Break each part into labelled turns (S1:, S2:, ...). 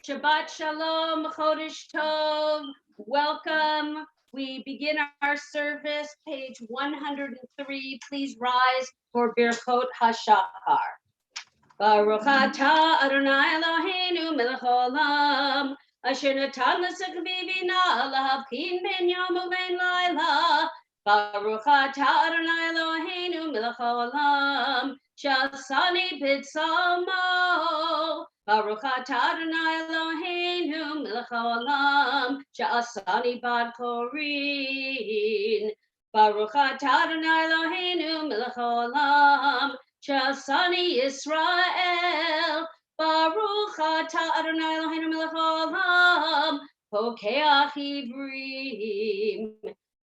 S1: Shabbat Shalom, Chodesh Tov. Welcome. We begin our service, page 103. Please rise for Birchot HaShachar. Baruch atah Adonai Eloheinu melech haolam, asher natan l'sechvi bina lahavkin ben yom u'ben laila. Baruch atah Adonai Eloheinu melech haolam, she'asani b'tzalmo. Baruch atah Adonai Eloheinu melech haolam, she'asani bad korin. Baruch atah Adonai Eloheinu melech haolam, Shasani Israel, Baruch atah Adonai Eloheinu melech haolam, Pokeach Ivrim.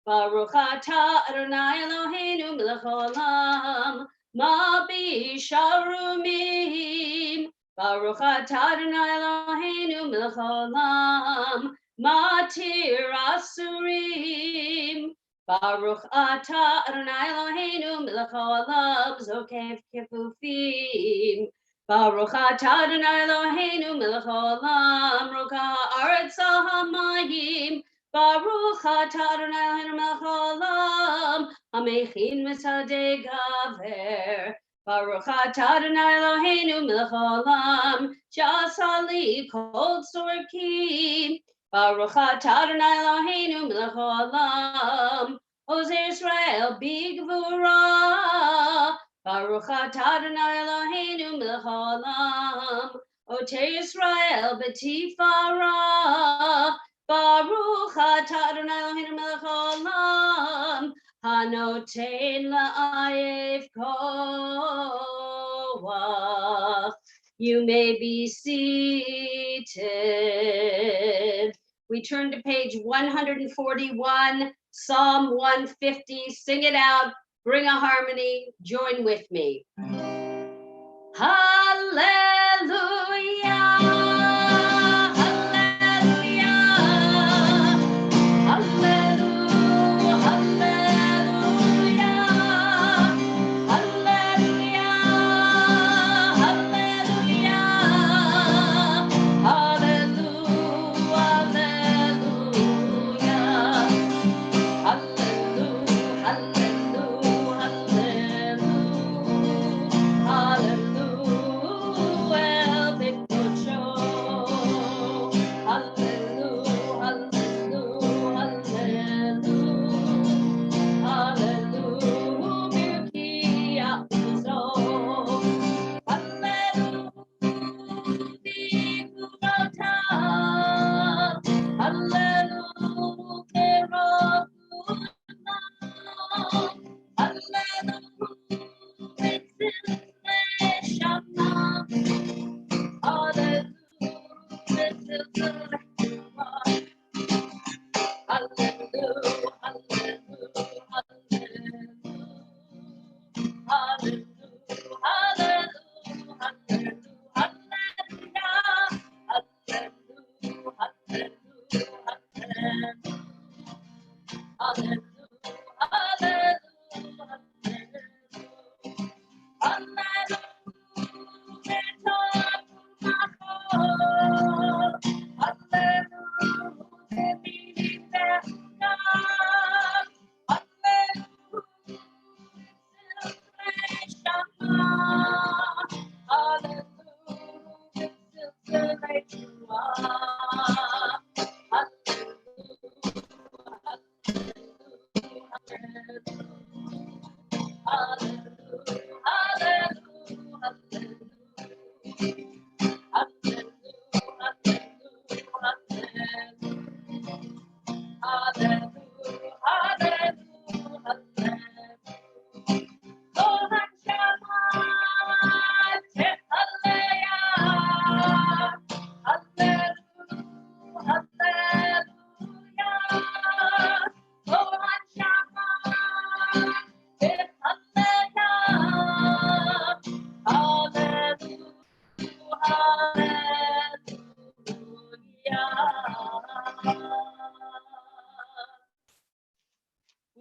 S1: Baruch atah Adonai Eloheinu melech haolam, Mabi Sharumim. Baruch atah Adonai Eloheinu melech haolam, Matir Asurim. Baruch atah Adonai Eloheinu melech haolam zokef kefufim. Baruch atah Adonai Eloheinu melech haolam roka haaretz al hamayim. Baruch atah Adonai Eloheinu melech haolam hamechin mitzadei gaver. Baruch atah Adonai Eloheinu melech haolam she'asa li kol tzorkim. Baruch atah Adonai Eloheinu melech haolam Ozer Israel bigvura. Baruch atah Adonai Eloheinu melech haolam Oter Israel betifara. Baruch atah Adonai Eloheinu melech haolam hanoten la'ayev koach. You may be seated. We turn to page 141, Psalm 150. Sing it out, bring a harmony, join with me. Hallelujah, hallelujah, hallelujah, hallelujah, hallelujah,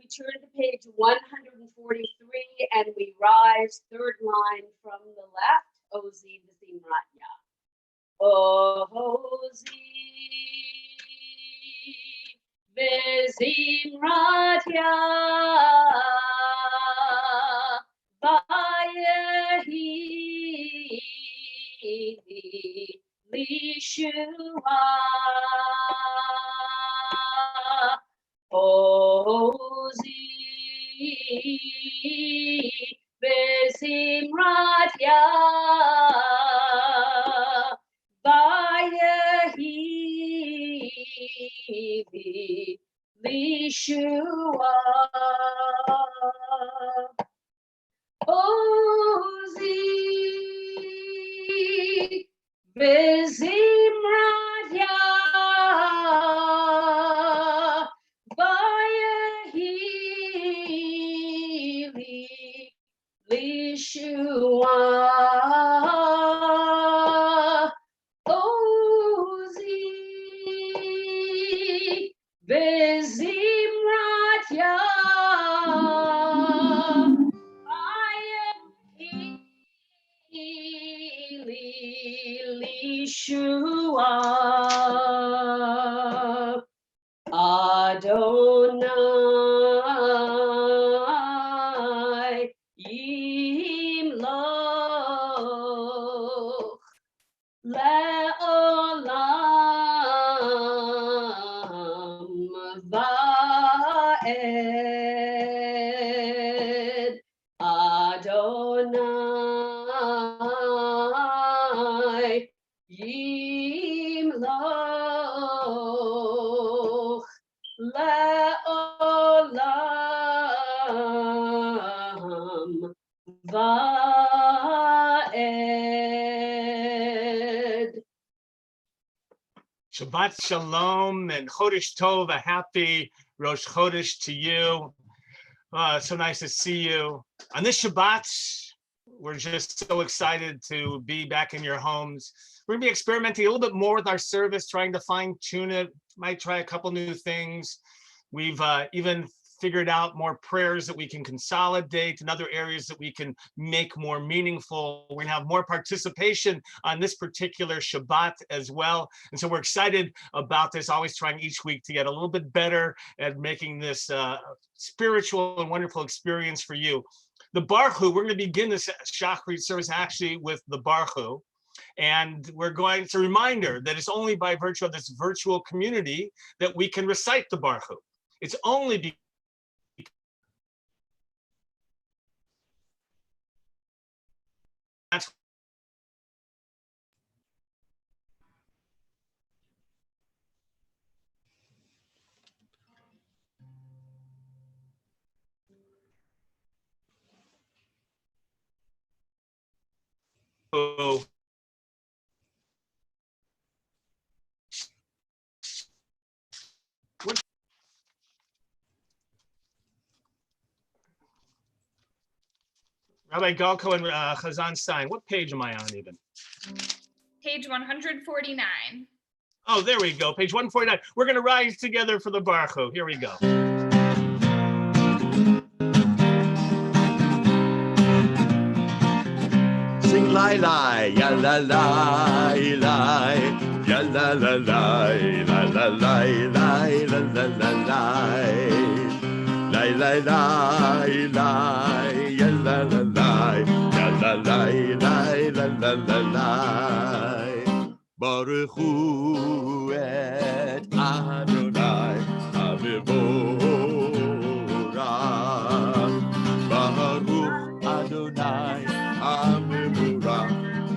S1: We turn to page 143 and we rise, third line from the left, Ozi V'Zimratya. Ozi Bezimrat Ya Vayehi Lishua Ozi Bezimrat Ya Vayehi Lishua Ozi Bezimrat Ya Vayehi Lishua Ozi Bezimrat Ya Lishua Adonai Yimloch Le'olam Va'ed Adonai Yimloch Le'olam Va'ed.
S2: Shabbat Shalom and Chodesh Tov, a happy Rosh Chodesh to you. So nice to see you. On this Shabbat, we're just so excited to be back in your homes. We're gonna be experimenting a little bit more with our service, trying to fine tune it, might try a couple new things. We've even figured out more prayers that we can consolidate and other areas that we can make more meaningful. We're gonna have more participation on this particular Shabbat as well. And so we're excited about this, always trying each week to get a little bit better at making this spiritual and wonderful experience for you. The Baruch Hu, we're gonna begin this Shachrit service actually with the Baruch Hu. And it's a reminder that it's only by virtue of this virtual community that we can recite the Baruch Hu. It's only because that's oh. Rabbi Galko and Chazan Stein, what page am I on even?
S3: Page 149.
S2: Oh, there we go, page 149. We're gonna rise together for the Baruch Hu. Here we go.
S4: Sing lai lai, ya la lai lai, ya la la lai, la la lai lai, la la la lai, lai lai lai lai, ya la la lai, ya la lai lai, la la la lai. Baruch Hu et Adonai Hamevorach. Baruch Adonai Hamevorach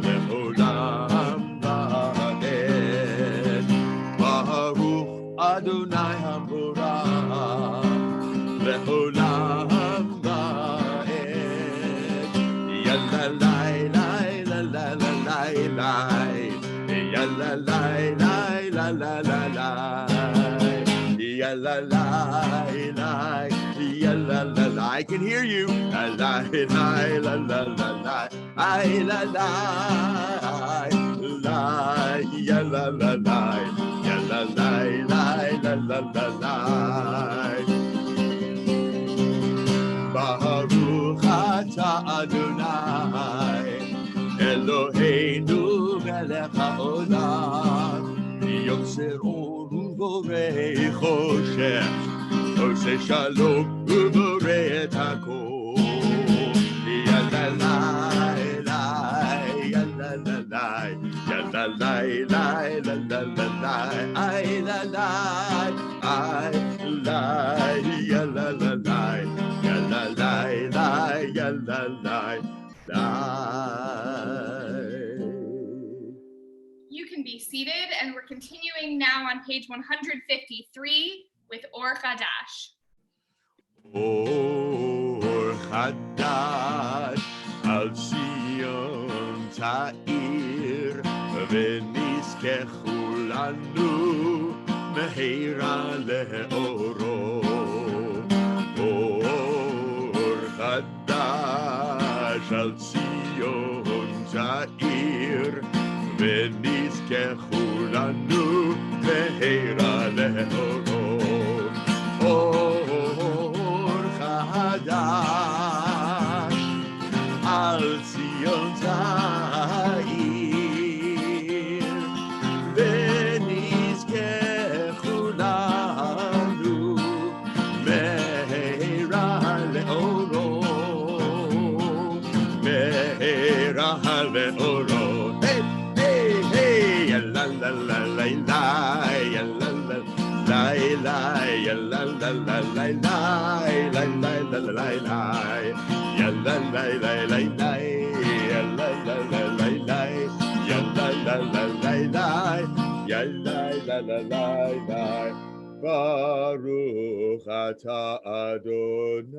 S4: leolam va'ed. Baruch Adonai Hamevorach leolam va'ed. Yalla lai lai la la la lai lai. Ya la la la la la la la, ya la la la, ya la la la. I can hear you. La la la la la la la, I la la la, ya la la la, ya la la la la la la la. Baruch atah Adonai Eloheinu melech בעולם, יוצר אור ובורא חושך, עושה שלום ובורא את הכל. יאללה לי, יאללה לי, יאללה לי, יאללה לי, איי לה לי, איי לי, יאללה לי, יאללה לי, יאללה לי.
S3: You can be seated, and we're continuing now on page 153 with Or Chadash.
S4: Or Chadash al Zion Ta'ir ונזכה כולנו מהרה לאורו. אור חדש על ציון תאיר ונזכה כולנו מהרה לאורו. אור חדש על ציון תאיר ונזכה כולנו מהרה לאורו, מהרה לאורו. היי היי יאללה לה לה לה יאללה לה לה יאללה לה לה לה יאללה לה לה לה יאללה לה לה לה יאללה לה לה לה יאללה לה לה לה יאללה לה לה לה. ברוך אתה אדוני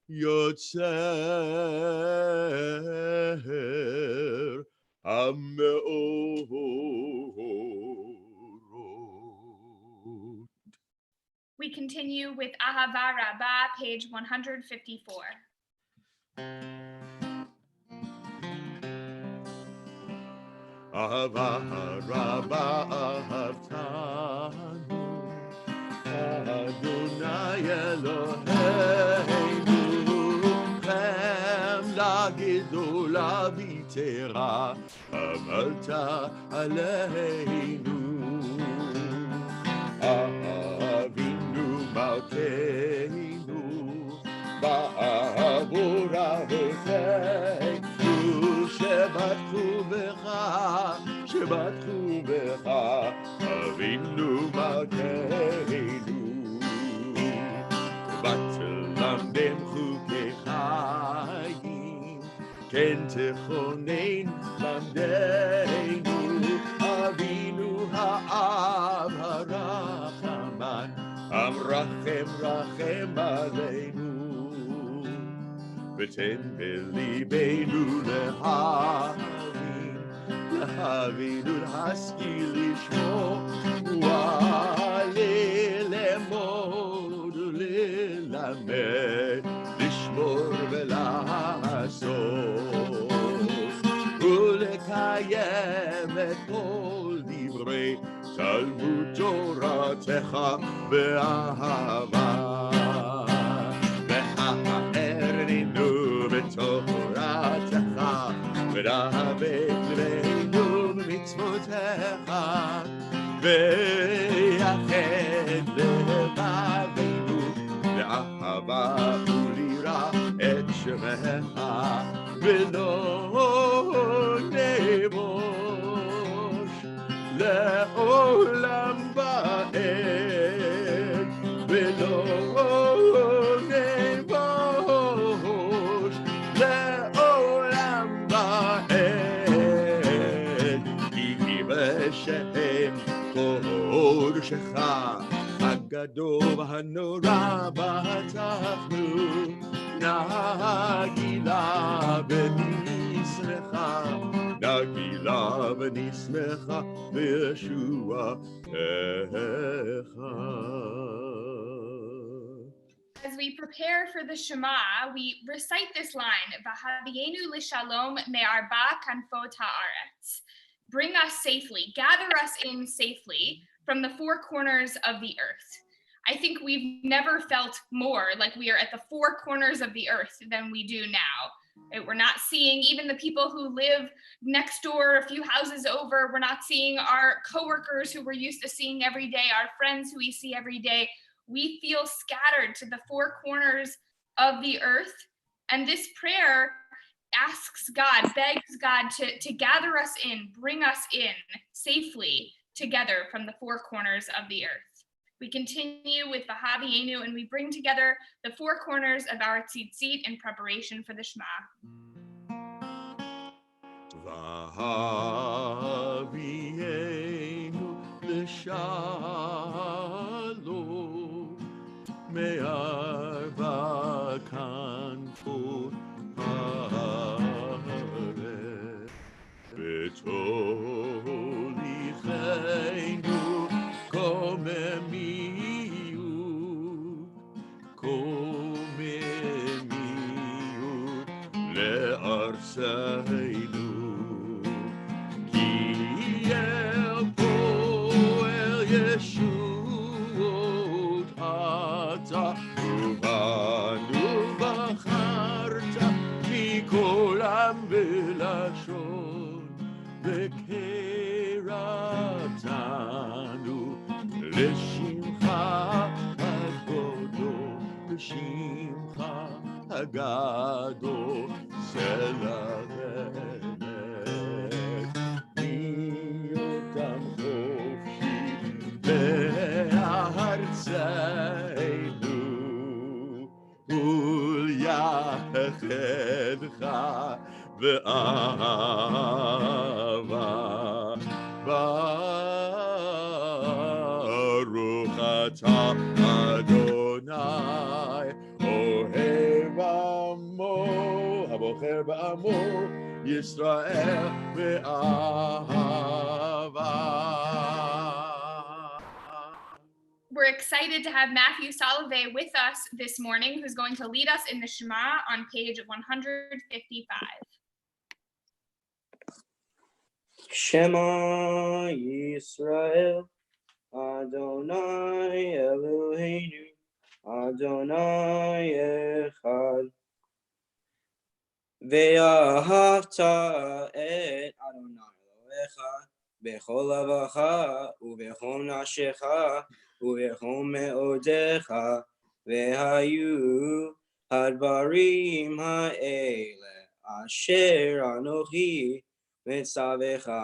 S4: יוצר המאורות.
S3: We continue with Ahava Rabbah, page 154.
S4: אהבה רבה אהבתנו, אדוני אלוהינו, חמלה גדולה ויתרה עמלת עלינו. אבינו מלכנו, בעבור אבותינו, שבטחו בך, אבינו מלכנו. ותלמדם חוקי חיים, כן תכונן למדנו, אבינו האב הרחמן, המרחם רחם עלינו. ותן בליבנו להבין ולהשכיל לשמוע, ללמוד וללמד, לשמור ולעשות, ולקיים את כל דברי תלמוד תורתך באהבה. והערנו בתורתך ונאבק לבנו במצוותיך, ויחד לבבינו לאהבה וליראה את שמך, ולא נבוש לעולם ועד, ולא נבוש לעולם ועד, כי בשם קודשך הגדול והנורא בטחנו, נגילה ונשמחה בישועתך.
S3: As we prepare for the Shema, we recite this line, V'havienu l'shalom me'arba kanfot ha'aretz. Bring us safely, gather us in safely from the four corners of the earth. I think we've never felt more like we are at the four corners of the earth than we do now. We're not seeing even the people who live next door, a few houses over. We're not seeing our coworkers who we're used to seeing every day, our friends who we see every day. We feel scattered to the four corners of the earth. And this prayer asks God, begs God to gather us in, bring us in safely together from the four corners of the earth. We continue with Vahavienu, and we bring together the four corners of our tzitzit in preparation for the Shema.
S4: Vahavienu l'shalom me'arba kanfot haaretz betolichenu komemiut le'arseinu ki el poel yeshuot ata ubanu bacharta mikol am velashon vekeratanu לשמחה הגדול, לשמחה הגדול, שלרדת מאותם חופשי בארצנו, וליחדך באהבה. Baruch atah Adonai ohev amo habocher ba'amo Yisrael be'ahava.
S3: We're excited to have Matthew Salovey with us this morning, who's going to lead us in the Shema on page 155.
S5: Shema Yisrael, Adonai Eloheinu, Adonai Echad. Ve'ahavta et Adonai Elohecha, bechol lavacha, ubechol nafshecha, ubechol me'odecha, ve'hayu hadvarim ha'ele, asher anochi, Vetzavecha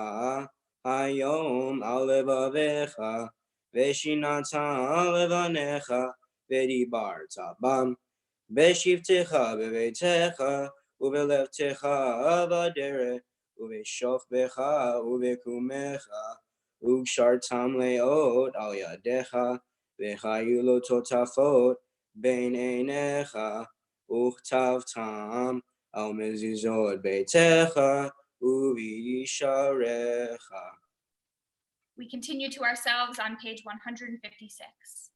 S5: hayom al levavecha veshinata levanecha vedibarta bam beshivtecha bevetecha uvelevtecha vadere uveshofbecha uvekumecha ugshartam leot al yadecha vechayu lo totafot bein einecha uchtavtam al mezuzot beitecha. We
S3: continue to ourselves on page 156.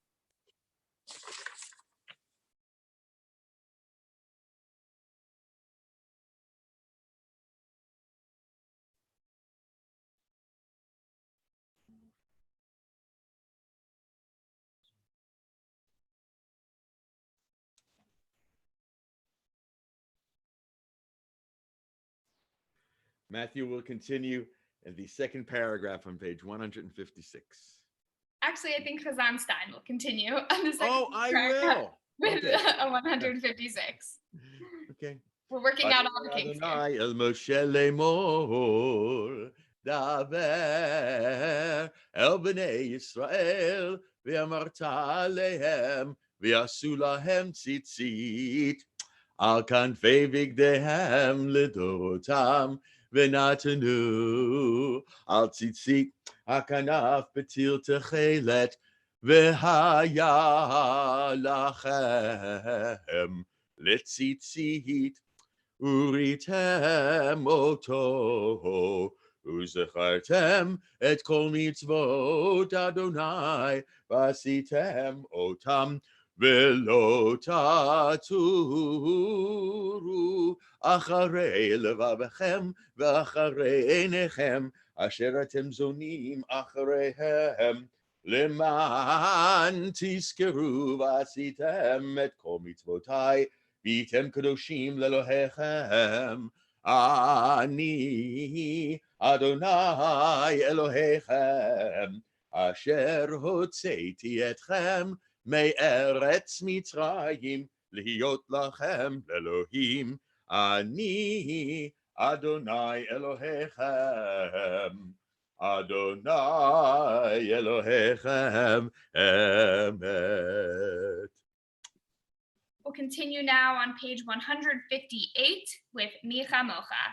S4: Matthew will continue in the second paragraph on page 156.
S3: Actually, I think Chazan Stein will continue on the second
S4: paragraph
S3: with
S4: okay.
S3: 156.
S4: Okay.
S3: We're working out all the kinks
S4: here. El Moshe lemor daver el bnei Yisrael ve'amarta lehem ve'asu lahem tzitzit al kanfei vigdehem lidorotam ve'natanu al tzitzit hakanaf betil techelet ve'haya lachem letzitzit Uritem oto, uzechartem et kol mitzvot Adonai, vasitem otam velo taturu, acharei levavechem ve'acharei einechem, asher atem zonim achareihem, leman tizkeru vasitem et kol mitzvotai, והייתם קדושים לאלוהיכם. אני אדוני אלוהיכם, אשר הוצאתי אתכם מארץ מצרים, להיות לכם לאלוהים. אני אדוני אלוהיכם, אדוני אלוהיכם אמת.
S3: We'll continue now on page 158 with Mi Chamocha.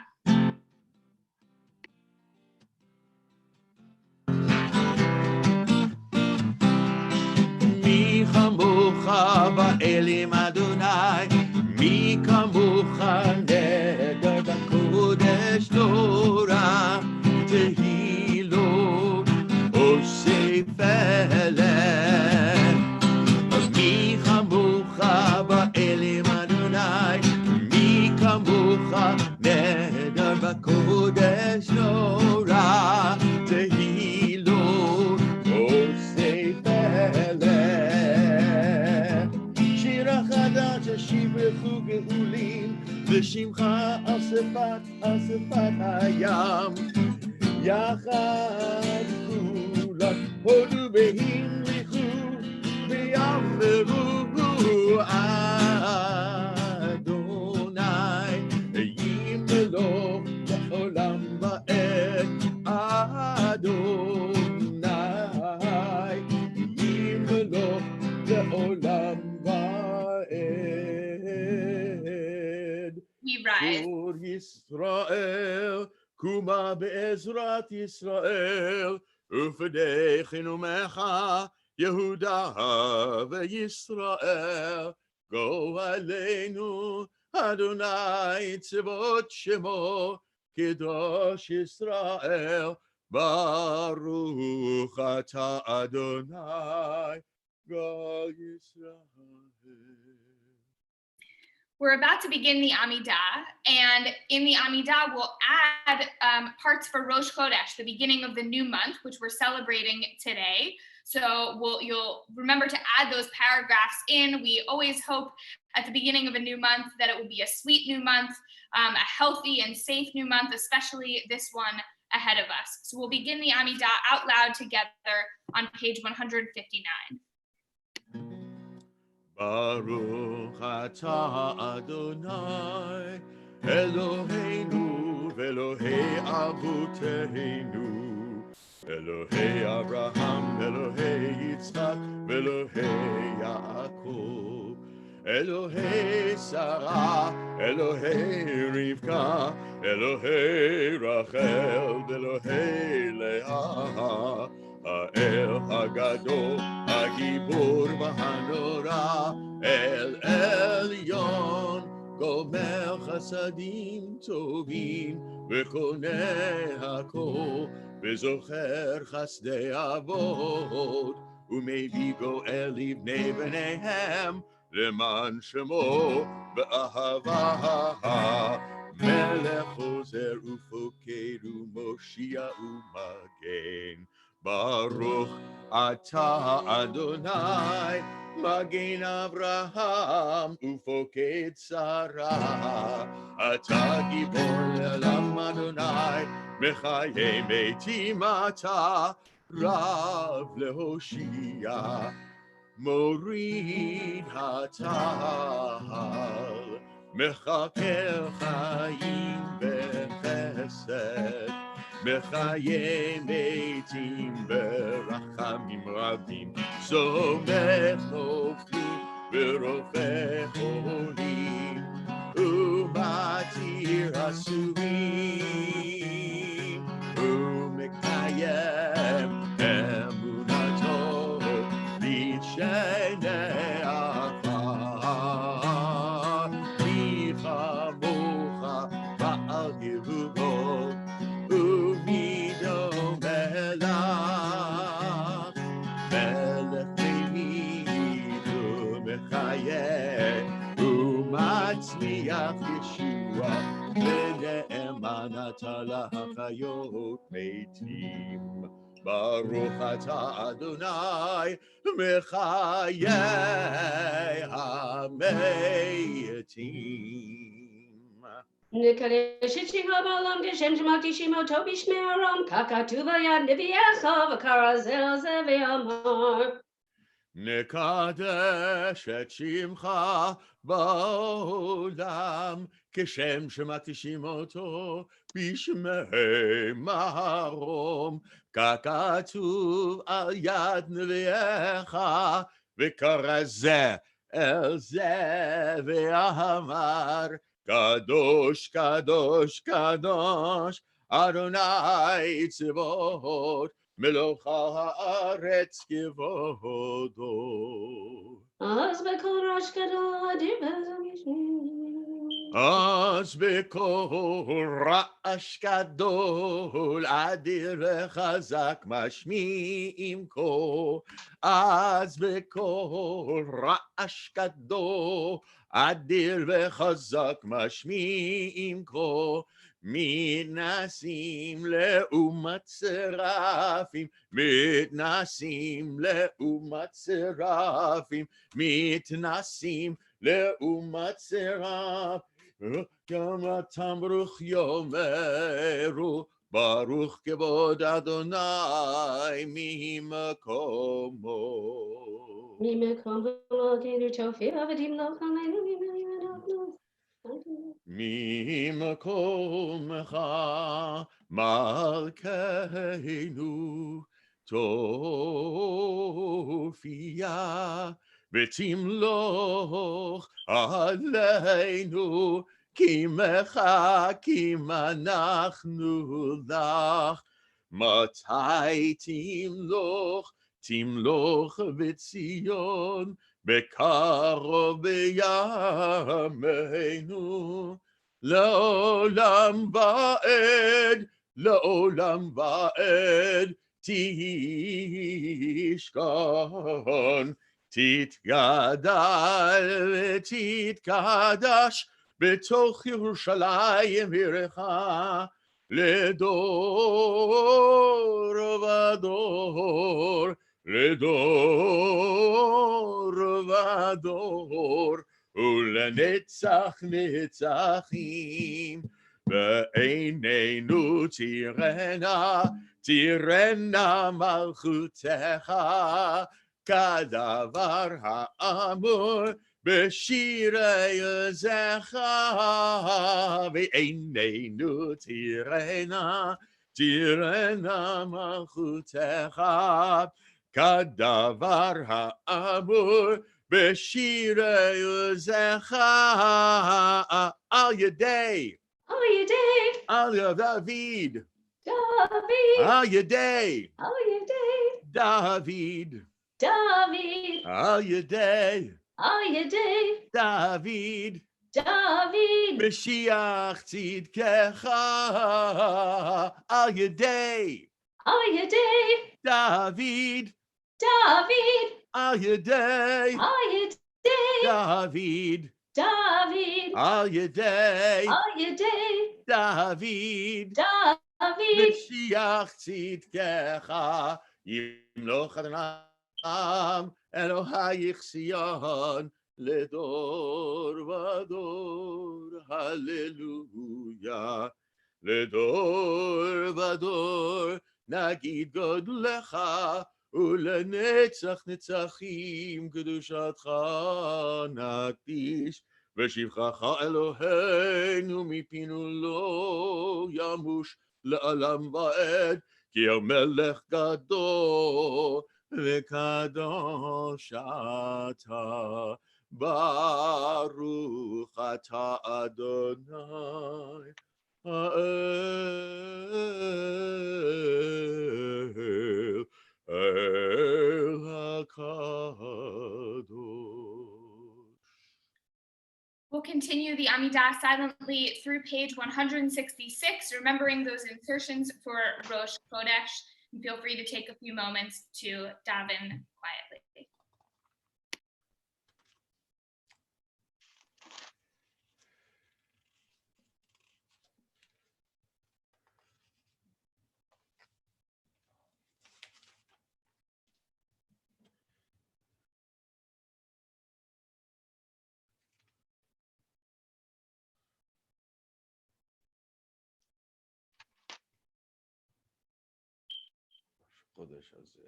S4: מי כמוך באלים אדוני, מי כמוך נדר בקודש תורה, תהילות עושי פלא. מי כמוך באלים אדוני, מי כמוך נדר בקודש תורה, תהילות עושי פלא. שיר החדש שיברכו גאולים, ושמך על שפת הים. יחד כולם הודו והמליכו ויאמרו אדוני ימלוך לעולם ועד. אדוני ימלוך לעולם ועד.
S3: We rise.
S4: צור ישראל קומה בעזרת ישראל, ופדחנו ממך יהודה וישראל. גואלנו אדוני צבאות שמו, קדוש ישראל. ברוך אתה אדוני גואל ישראל.
S3: We're about to begin the Amidah, and in the Amidah, we'll add parts for Rosh Chodesh, the beginning of the new month, which we're celebrating today. So you'll remember to add those paragraphs in. We always hope at the beginning of a new month that it will be a sweet new month, a healthy and safe new month, especially this one ahead of us. So we'll begin the Amidah out loud together on page 159.
S4: ברוך אתה אדוני אלוהינו ואלוהי אבותינו, אלוהי אברהם אלוהי יצחק ואלוהי יעקב, אלוהי שרה אלוהי רבקה, אלוהי רחל ואלוהי לאה, האל הגדול, הגיבור והנורא, אל עליון, גומר חסדים טובים, וקונה הכל, וזוכר חסדי אבות, ומביא גואל לבני בניהם, למען שמו באהבה. מלך חוזר ופוקד ומושיע ומגן. ברוך אתה אדוני מגן אברהם ופוקד שרה. אתה גיבור לעולם אדוני, מחיי מתים אתה, רב להושיע, מוריד הטל, מחכה חיים בחסד, מחיי מתים ברחמים רבים, סומך נופלים ורופא חולים, ומתיר אסורים, ומקיים אמונתו לשני אחר. מי כמוך בעל גבורות, ומי דומה לך, מלך תמיד ומחיה, ומצמיח ישוע, ונאמן אתה להחיות מתים. ברוך אתה אדוני מחיי המתים.
S1: נקדש את שמו בעולם כשם שמקדישים אותו בשמי ארם, כך כתוב ביד נביאך וכרז זה ואמר.
S4: נקדש את שמך בעולם, כשם שמקדישים אותו בשמי מרום, ככתוב על יד נביאך, וכרזה אל זה ואמר, קדוש, קדוש, קדוש, אדוני צבאות, מלוך הארץ כבודו.
S1: אז בקול רעש גדול דיבר
S4: אז בקול רעש גדול אדיר וחזק משמיעים כה. אז בקול רעש גדול אדיר וחזק משמיעים כה. מתנסים לעומת שרפים, מתנסים לעומת שרפים, מתנסים לעומת שרפים, גם אתם ברוך יאמרו, ברוך כבוד אדוני ממקומו.
S1: ממקום ולוגנו תופיע ותמלוך עלינו ממנו.
S4: ממקומך מלכנו תופיע ותמלוך עלינו כי מחכים אנחנו לך. מתי תמלוך? תמלוך בציון, בקרוב בימינו, לעולם ועד, לעולם ועד, תשכון, תתגדל ותתקדש בתוך ירושלים עירך, לדור ודור, לדור ודור, ולנצח נצחים. בעינינו תירנה, תירנה מלכותך, כדבר האמור בשירי עוזך. בעינינו תירנה, תירנה מלכותך, כדבר האמור בשירי עוזך. על ידי דוד, על ידי דוד, על ידי דוד, משיח צדקך, על ידי דוד, על ידי דוד, על ידי דוד, משיח צדקך, ימלוך אדוני אלוהיך ציון לדור ודור. הללויה. לדור ודור נגיד גודלך, ולנצח נצחים קדושתך נקדיש. ושבחך אלוהינו מפינו לא ימוש לעולם ועד, כי המלך גדול וקדוש אתה. ברוך אתה אדוני האל, אל הקדוש.
S3: We'll continue the Amidah silently through page 166, remembering those insertions for Rosh Chodesh. And feel free to take a few moments to daven quietly.
S4: החודש הזה.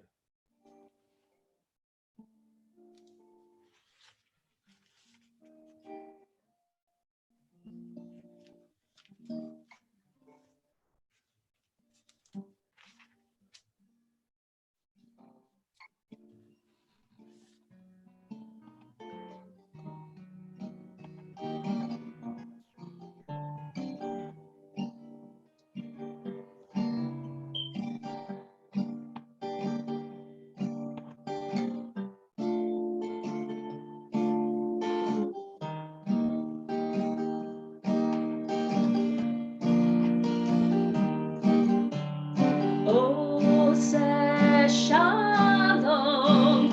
S1: עושה שלום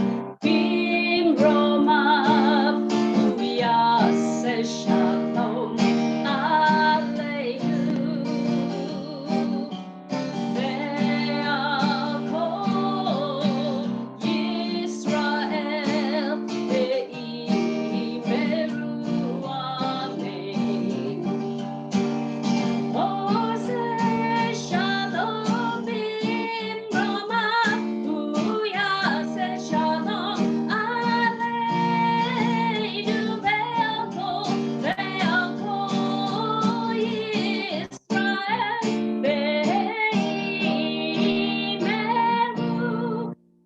S1: במרומיו, הוא יעשה שלום עלינו ועל כל ישראל ואימרו אמן. עושה שלום במרומיו, הוא יעשה שלום עלינו ועל כל ישראל ואימרו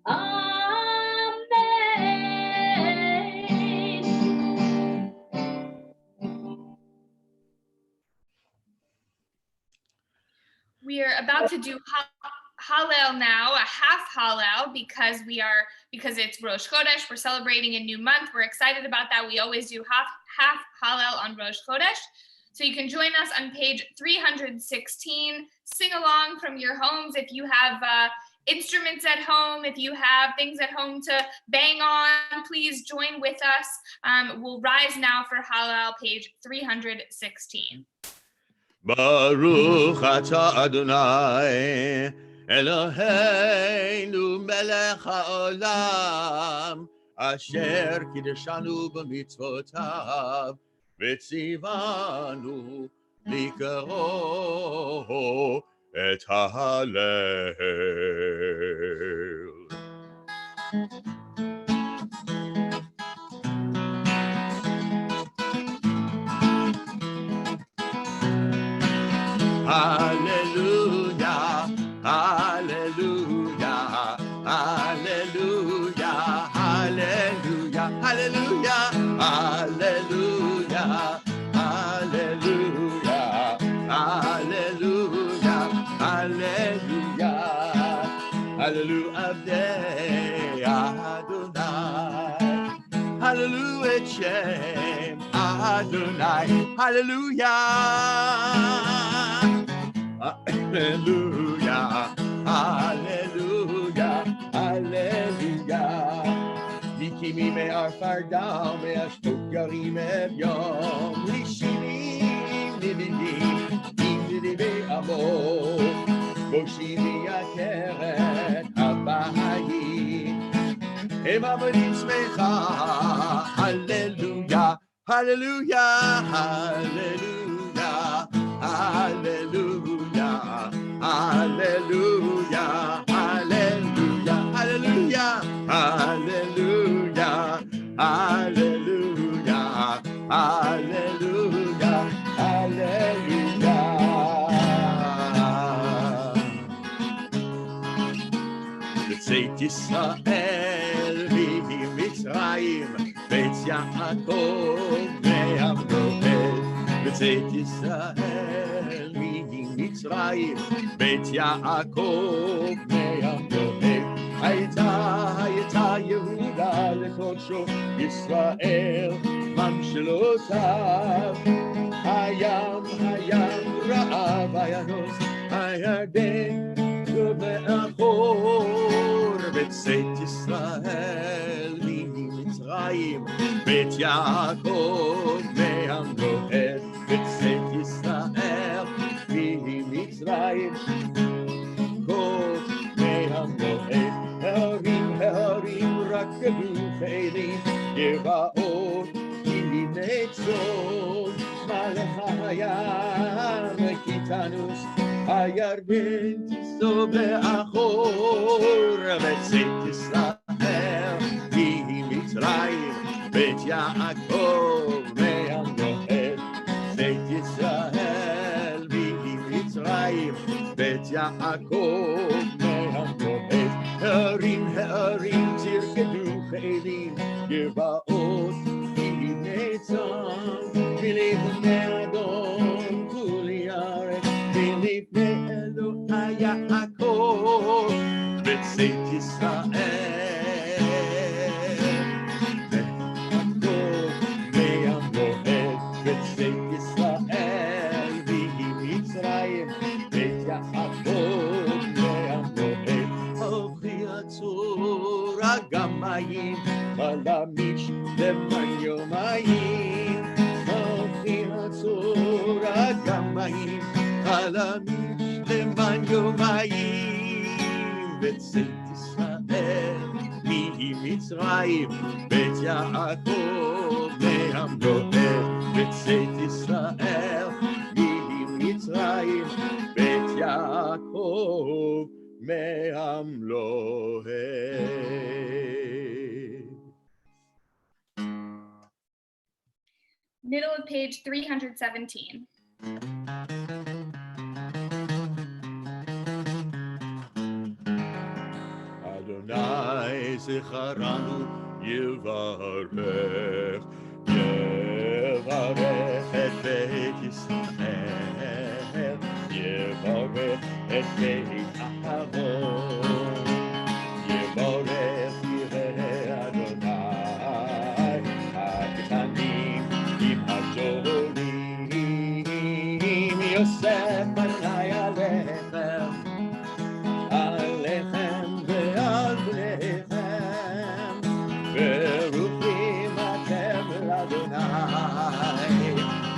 S1: אמן.
S3: We are about to do Hallel now, a half Hallel, because it's Rosh Chodesh. We're celebrating a new month. We're excited about that. We always do half Hallel on Rosh Chodesh. So you can join us on page 316. Sing along from your homes. If you have instruments at home, if you have things at home to bang on, please join with us. We'll rise now for Hallel, page 316.
S4: ברוך אתה אדוני אלוהינו מלך העולם אשר קידשנו במצוותיו וציוונו לקרוא את ההלל. Hallelujah, hallelujah, hallelujah, hallelujah, hallelujah, hallelujah, hallelujah, hallelujah, hallelujah, hallelujah, Abdei Adonai, hallelujah, Shem Adonai, hallelujah. Hallelujah, hallelujah, hallelujah. Mikimi me arfardam me ashtokarim evyom lishinim nidinim nidibe amo moshimi akeret habayim emamonim smecha. Hallelujah, hallelujah, hallelujah, hallelujah, hallelujah, hallelujah, hallelujah, hallelujah, hallelujah, hallelujah, hallelujah. בצאת ישראל ממצרים, בית יעקב מהמנוהל. בצאת ישראל ממצרים, בית יעקב מהמנוהל. הייתה יהודה לקודשו ישראל ממשלותיו. הים רעב וינוס, הירדן מאחור. בצאת ישראל ממצרים, בית יעקב מהמנוהל. בצאת ישראל ממצרים, יעקב מהמנוהל. ההרים רקדו ואלים, גבעות הנה צאן. מלך הים כיתנוס, הירדן תיסוב לאחור. הערים תרקדו חיילים, גבעות בני צאן, ולפני אדון כולי ארץ, ולפני אלוהי יעקב, בצאת ישראל. ויעקב מים לוהט, בצאת ישראל, ויהי מצרים, בית יעקב מים לוהט. אוכלי הצור הגמיים, חלמיש למען יומיים. אוכלי הצור הגמיים, חלמיש למען יומיים. בצאת ישראל ממצרים, בית יעקב מים לוהט. בצאת ישראל ממצרים, בית יעקב מים לוהט.
S3: Middle of page 317.
S4: אדוני זכרנו יברך, יברך את בית ישראל, יברך את בית אהרון, יברך יראה אדוני, הקטנים עם הגדולים, יוסף בני עליכם, עליכם ועל בניכם, ברוכים אתם לאדוני,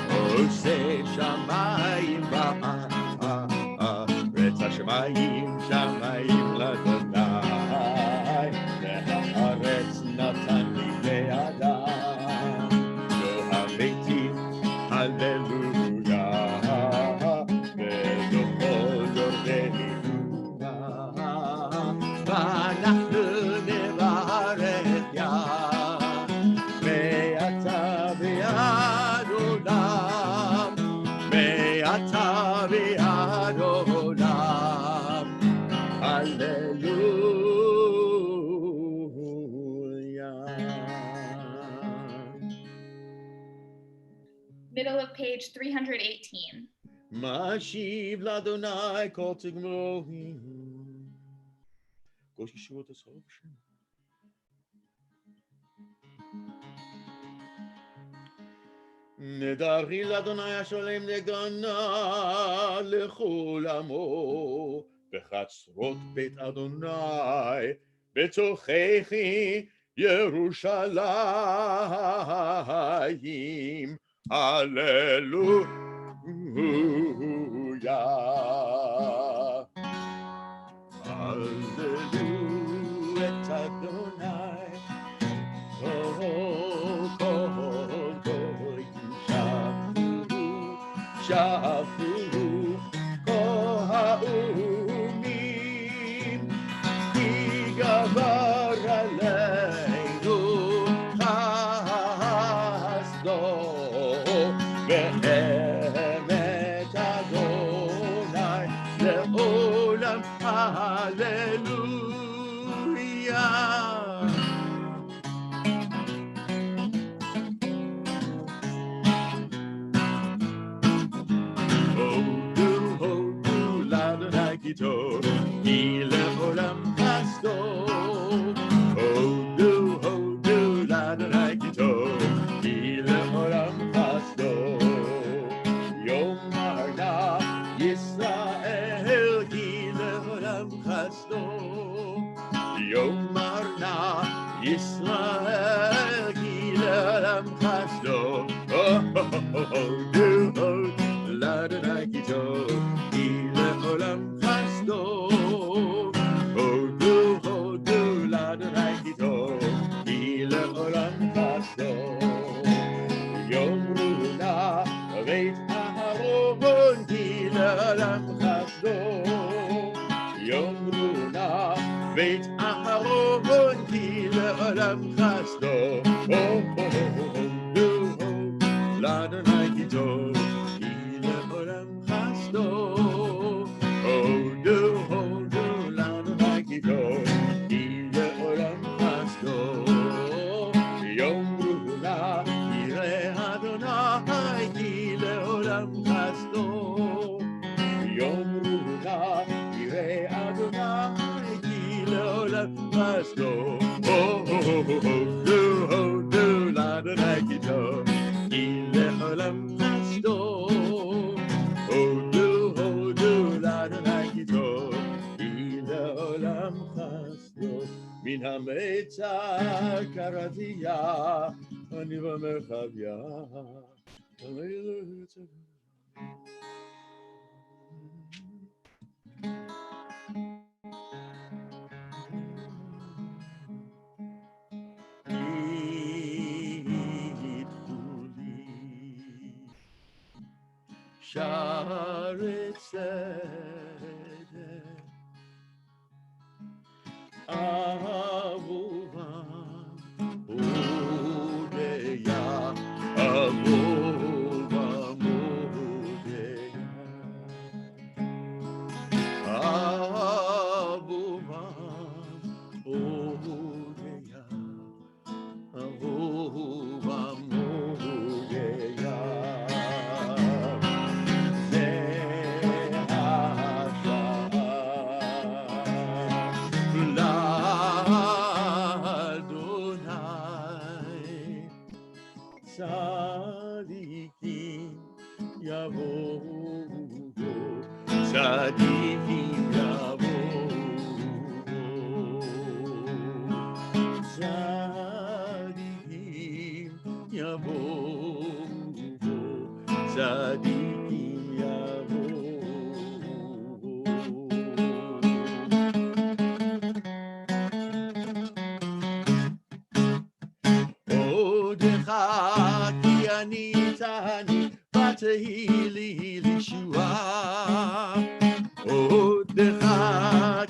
S4: עושה שמיים בארץ, השמיים שמיים לאדוני, והארץ נתן לי בידם, לא המתים הללויה, ולכל דורנו ואנחנו נברך יה, מעתה ועד עולם, מעתה ועד עולם, הללויה.
S3: Middle of page 318.
S4: משיב לאדוני כל תגמולים. קושי שבועות הסוף שם. נדרי לאדוני השלם לגנה לכל עמו, בחצרות בית אדוני, בתוככי ירושלים, הללויה. Hallelujah, et Adonai, kol goyim shavu, kol ha'umim, ki gavar aleinu chasdo, ve'emet Adonai le'olam. Hallelujah. Hodu l'Adonai kitov, ki le'olam chasdo. Hodu l'Adonai kitov, ki le'olam chasdo. Yomar na Yisrael, ki le'olam chasdo. Yomar na Yisrael, ki le'olam chasdo. Hodu l'Adonai kitov, ki le'olam chasdo. Hodu l'Adonai kitov, ki le'olam chasdo. Yomru na beit Aharon, ki le'olam chasdo. Yomru na beit Aharon, ki le'olam chasdo. Hodu l'Adonai kitov, ki le'olam chasdo. Hodu l'Adonai kitov, לעולם חסדו. הודו לאדוני כי טוב, כי לעולם חסדו. הודו לאדוני כי טוב, כי לעולם חסדו. מן המצר קראתיה, אני במרחביה. שערי צדק אהובם הודיה, אהובם הודיה, אהובם הודיה, אהובם הודיה. צדיקים יבואו, צדיקים יבואו, צדיקים יבואו, צדיקים יבואו. עודך כי אני תעני, ותהי לי לישועה. עודך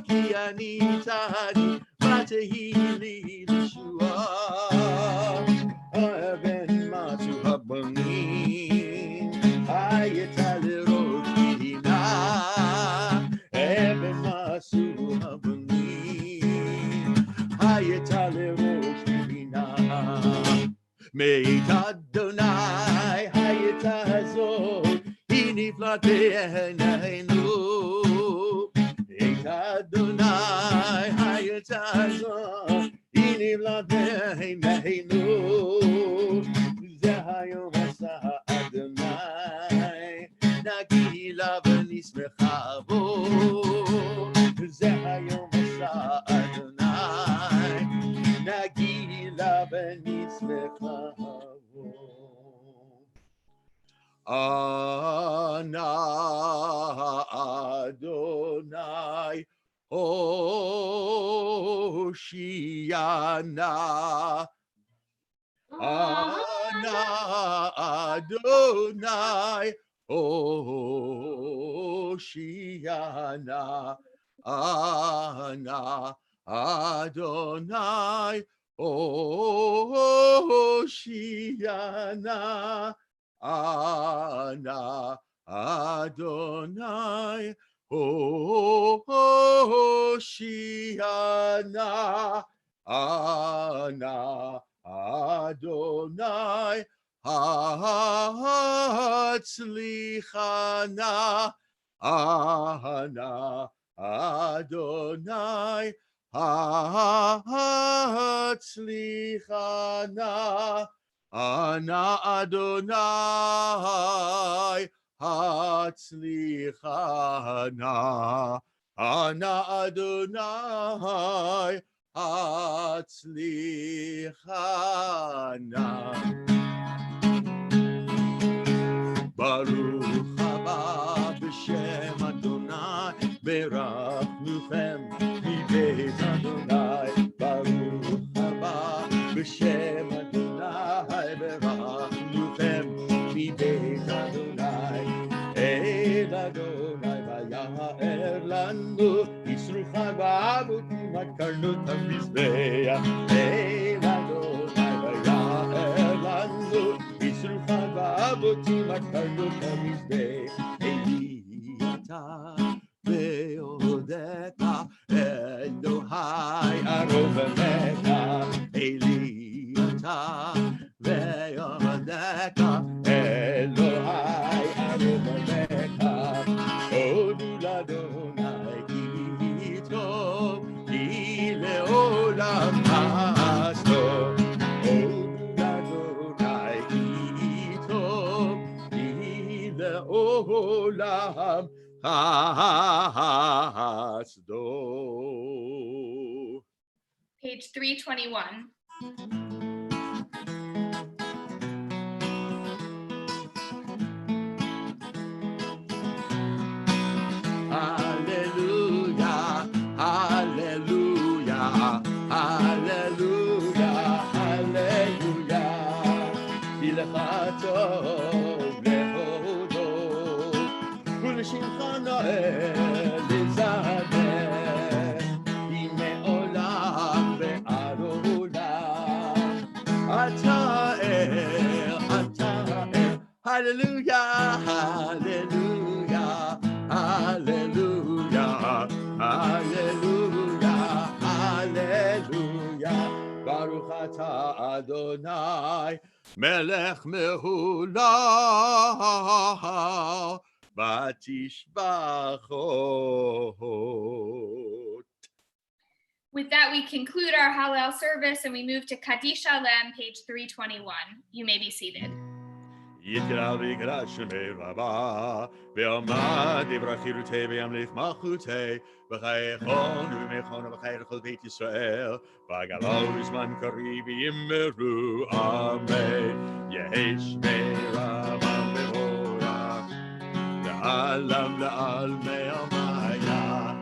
S4: כי אני תעני, ותהי לי לישועה. האבן מצאו הבנים, הייתה לראש פינה. אבן מצאו הבנים, הייתה לראש פינה. מאת אדוני הייתה זאת, היא נפלאת בעינינו. מאת אדוני הייתה זאת, היא נפלאת בעינינו. זה היום עשה אדוני, נגילה ונשמחה בו. זה היום עשה אדוני, נגילה ונשמחה בו. אנא אדוני הושיענה. אנא אדוני הושיענה. אנא אדוני הושיענה. אנא אדוני הושיענה. אנא אדוני הצליחנה. אנא אדוני הצליחנה. אנא אדוני הצליחנה. אנא אדוני הצליחנה. ברוך הבא בשם אדוני, ברכנוכם מבית אדוני. ברוך הבא בשם אדוני, ברכנוכם מבית אדוני. אל אדוני ויער לנו, ישרוך בעבודים עקרנו את המזבח. אל אדוני ויער לנו, ישרוך בעבודים עקרנו את המזבח. אלי אתה ועודך, אלוהי ארוממך. אלי אתה ועודך, אלוהי ארוממך. הודו לאדוני כי טוב, כי לעולם חסדו. הודו לאדוני כי טוב, כי לעולם חסדו.
S3: Page 321.
S4: Hallelujah, hallelujah, hallelujah, hallelujah. כי לך טוב להודות, ולשמך נאה לזמר, כי מעולם ועד עולם אתה אל, אתה אל. Hallelujah, hallelujah, hallelujah, hallelujah, hallelujah. Baruch atah Adonai, melech mehulah, batishbachot.
S3: With that, we conclude our Hallel service and we move to Kaddish Shalom, page 321. You may be seated.
S4: יתגדל ויקרא שמי רבה, ועמד דברי חירותי וימליך מלכותי, בחייכון ובמכון ובחיי לכל בית ישראל, בגלו זמן קריב יאמרו אמן. יהי שמי רבם מבורך, לעלם לעלמי עלמיה,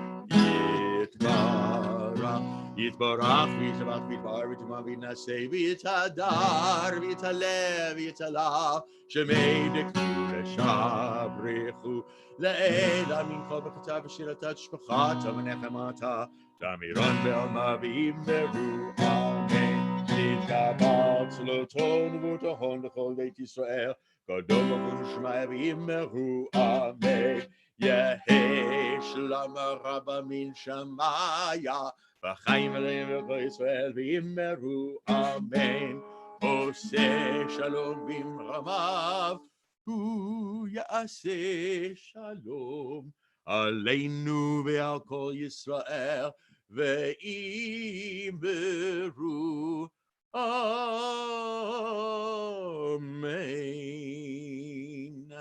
S4: יתברך. יתברך ויתברך ויתברך ויתמם וינשא ויתהדר ויתעלה ויתעלה, שמי דקדושה ברכו לאל עמים כל ברכתה ושירתה תשבחה ונחמתה, תמירון בעלמא ואמרו אמן. נתקבל צלותו ובטחון לכל בית ישראל, גדול ברוך שמיה ואמרו אמן. יהי שלום רבה מן שמיה, וחיים עליהם וכל ישראל ואמרו אמן. עושה שלום במרמיו, הוא יעשה שלום עלינו ועל כל ישראל, ואמרו amen.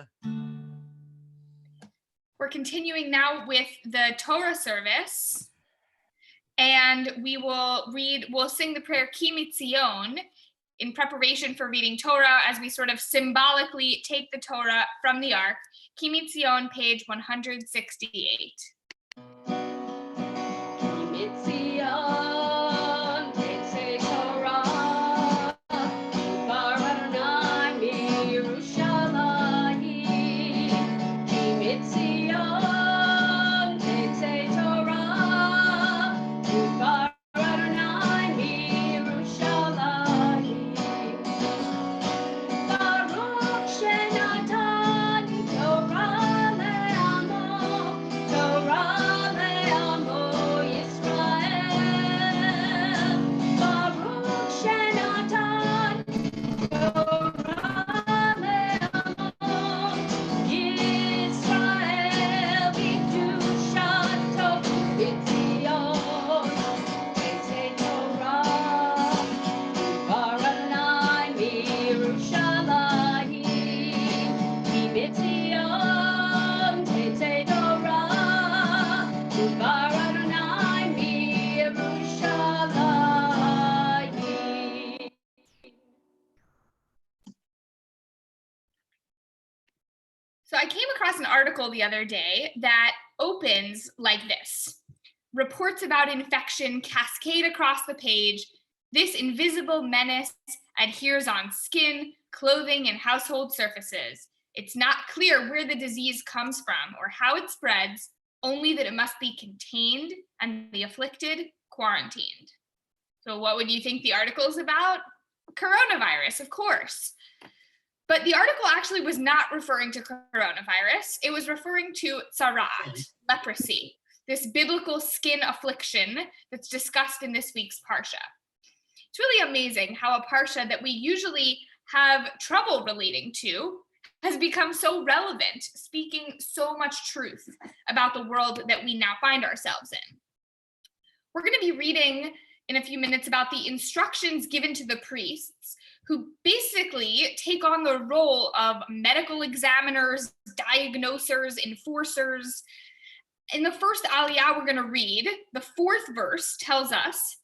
S3: We're continuing now with the Torah service, and we'll sing the prayer Ki Mitzion in preparation for reading Torah as we sort of symbolically take the Torah from the Ark. Ki Mitzion, page 168. So I came across an article the other day that opens like this. Reports about infection cascade across the page. This invisible menace adheres on skin, clothing, and household surfaces. It's not clear where the disease comes from or how it spreads, only that it must be contained and the afflicted quarantined. So what would you think the article is about? Coronavirus, of course. But the article actually was not referring to coronavirus. It was referring to tsarat, leprosy, this biblical skin affliction that's discussed in this week's parsha. It's really amazing how a parsha that we usually have trouble relating to has become so relevant, speaking so much truth about the world that we now find ourselves in. We're going to be reading in a few minutes about the instructions given to the priests, who basically take on the role of medical examiners, diagnosers, enforcers. In the first Aliyah we're going to read, the 4th verse tells us,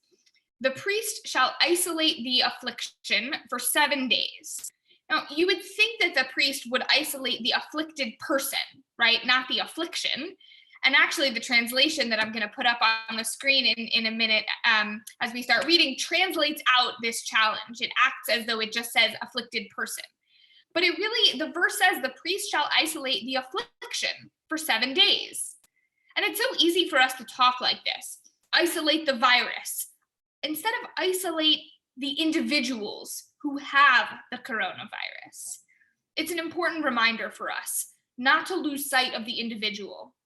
S3: the priest shall isolate the affliction for 7 days. Now, you would think that the priest would isolate the afflicted person, right? Not the affliction. And actually, the translation that I'm going to put up on the screen in a minute as we start reading translates out this challenge. It acts as though it just says afflicted person. But it really, the verse says the priest shall isolate the affliction for 7 days. And it's so easy for us to talk like this. Isolate the virus. Instead of isolate the individuals who have the coronavirus. It's an important reminder for us not to lose sight of the individual.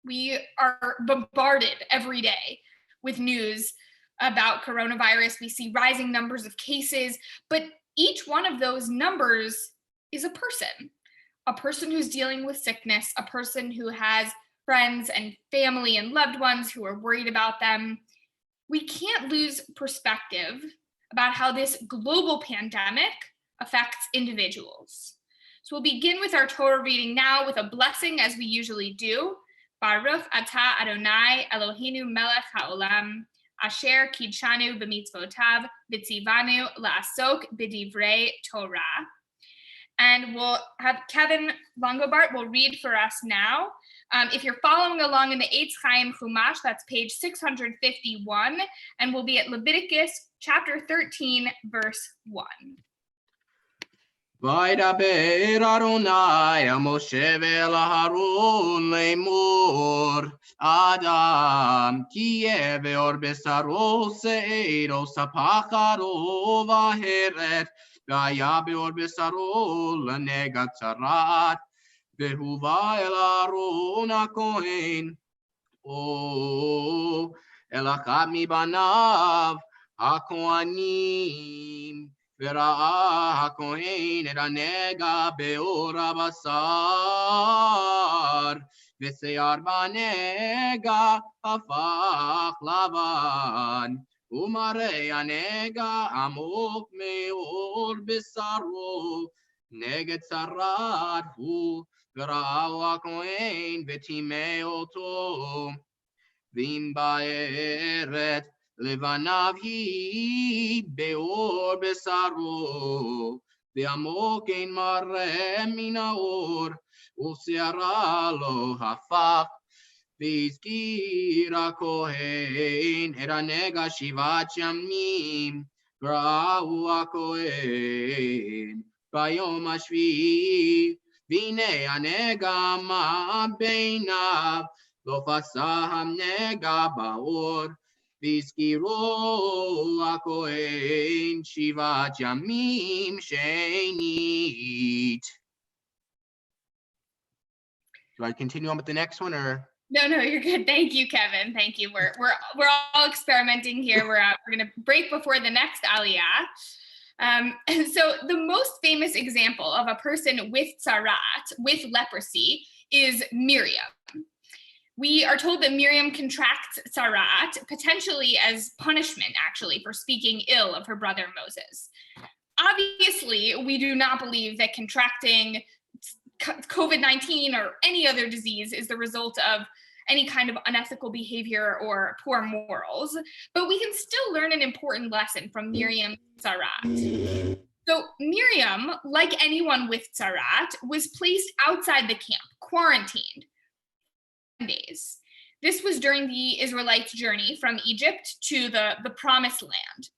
S3: We are bombarded every day with news about coronavirus. We see rising numbers of cases, but each one of those numbers is a person who's dealing with sickness, a person who has friends and family and loved ones who are worried about them. We can't lose perspective about how this global pandemic affects individuals. So we'll begin with our Torah reading now with a blessing as we usually do. Baruch atah Adonai Eloheinu melech haolam, asher kidshanu b'mitzvotav v'tzivanu la'asok b'divrei Torah. And we'll have Kevin Longobart will read for us now. If you're following along in the Eitz Chaim Chumash, that's page 651, and we'll be at Leviticus chapter 13, verse 1.
S6: וידבר אדוני אל משה ואל אהרון לאמור, אדם כי יהיה בעור בשרו שעירו ספחרו והרת, והיה בעור בשרו לנגע צרת, והובא אל אהרון הכהן, או אל אחד מבניו הכהנים, וראה הכהן את הנגע בעור הבשר, ושיער בנגע הפך לבן, ומראה הנגע עמוק מעור בשרו, נגד צרת הוא, וראהו הכהן וטימא אותו, ואם בארץ לבניו היא בעור בשרו, ועמוק אין מראה מן העור, ושערה לא הפך, והזכיר הכהן את הנגע 7 ימים, וראהו הכהן ביום השביעי, והנה הנגע מה בעיניו, לא פסח הנגע בעור, והזכירו הכהן 7 ימים שנית. Do I continue on with the next one, or?
S3: No, you're good. Thank you, Kevin. Thank you. We're all experimenting here. We're going to break before the next Aliyah. And so the most famous example of a person with tzarat, with leprosy, is Miriam. We are told that Miriam contracts tzarat, potentially as punishment, actually, for speaking ill of her brother Moses. Obviously, we do not believe that contracting COVID-19 or any other disease is the result of any kind of unethical behavior or poor morals, but we can still learn an important lesson from Miriam's tzarat. So Miriam, like anyone with tzarat, was placed outside the camp, quarantined for 7 days. This was during the Israelites' journey from Egypt to the Promised Land.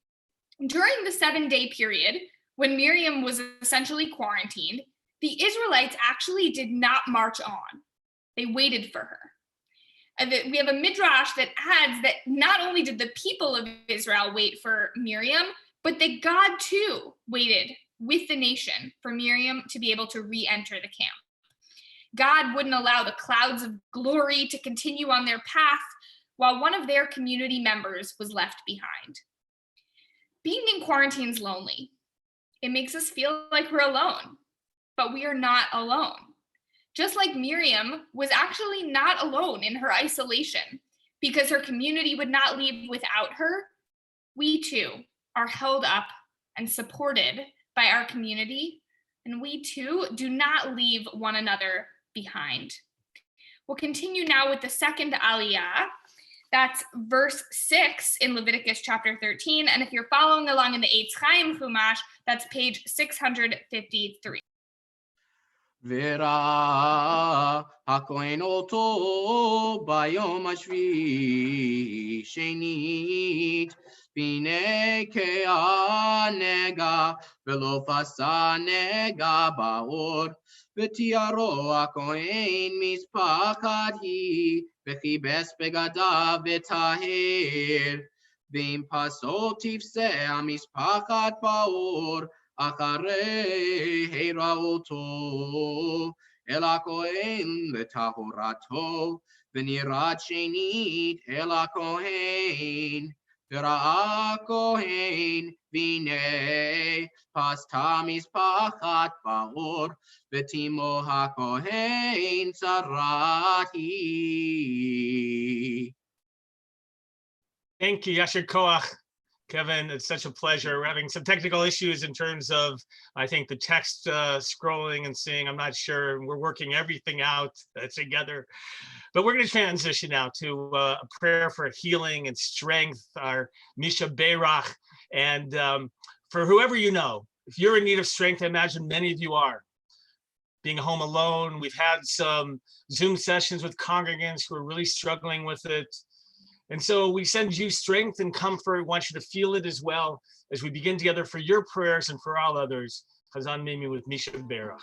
S3: During the 7-day period, when Miriam was essentially quarantined, the Israelites actually did not march on. They waited for her. And we have a midrash that adds that not only did the people of Israel wait for Miriam, but that God too waited with the nation for Miriam to be able to re-enter the camp. God wouldn't allow the clouds of glory to continue on their path while one of their community members was left behind. Being in quarantine is lonely. It makes us feel like we're alone, but we are not alone. Just like Miriam was actually not alone in her isolation. Because her community would not leave without her, we too are held up and supported by our community, and we too do not leave one another behind. We'll continue now with the second Aliyah. That's verse 6 in Leviticus chapter 13. And if you're following along in the Eitz Chaim Chumash, that's page 653.
S6: וראה הכהן אותו ביום השביעי שנית, והנה כהנגע ולא פסע נגע באור, ותיארו הכהן משפחת היא, וכיבס בגדיו וטהר, ואם פסו תפסה המשפחת באור, אחרי היראותו אל הכהן לטהרתו, ונראית שנית אל הכהן, וראה הכהן והנה פסתה משפחת באור, ותימו הכהן צרת היא.
S2: Thank you, Yasher Koach. Kevin, it's such a pleasure. We're having some technical issues in terms of, I think, the text scrolling and seeing. I'm not sure. We're working everything out together. But we're going to transition now to a prayer for healing and strength, our Misha Beirach. And for whoever you know, if you're in need of strength, I imagine many of you are. Being home alone, we've had some Zoom sessions with congregants who are really struggling with it. And so we send you strength and comfort. We want you to feel it as well as we begin together for your prayers and for all others. Chazan Mimi with Misha Beirach.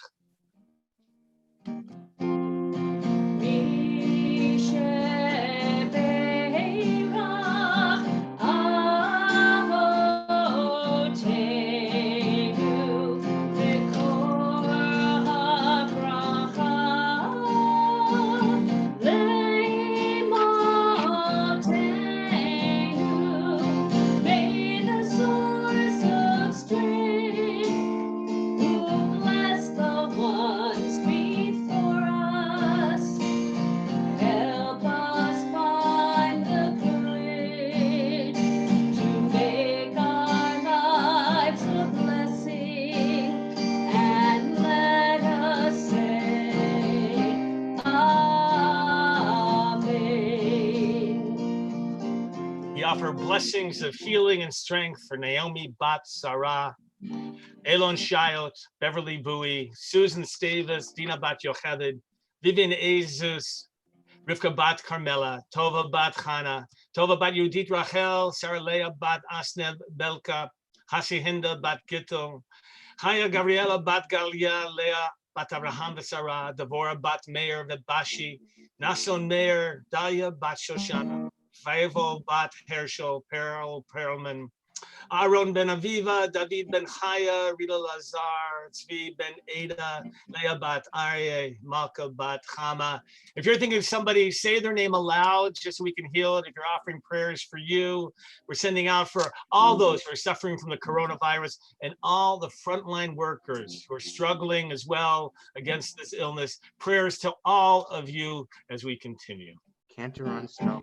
S2: Offer blessings of healing and strength for Naomi Bat Sarah, Elon Shayot, Beverly Bowie, Susan Stavis, Dina Bat Yocheded, Vivian Azus, Rivka Bat Carmela, Tova Bat Chana, Tova Bat Yudit Rachel, Sarah Leah Bat Asnev Belka, Hasihinda Bat Gittel, Chaya Gabriela Bat Galia, Leah Bat Abraham Sarah, Devorah Bat Meir Vebashi, Nason Meir, Dalia Bat Shoshana, Faivel Bat Herschel, Perelman, Aaron Ben Aviva, David Ben Chaya, Rita Lazar, Tzvi Ben Ada, Leah Bat Aryeh, Malka Bat Chama. If you're thinking of somebody, say their name aloud just so we can heal it. If you're offering prayers for you, we're sending out for all those who are suffering from the coronavirus and all the frontline workers who are struggling as well against this illness. Prayers to all of you as we continue.
S6: Cantor on snow.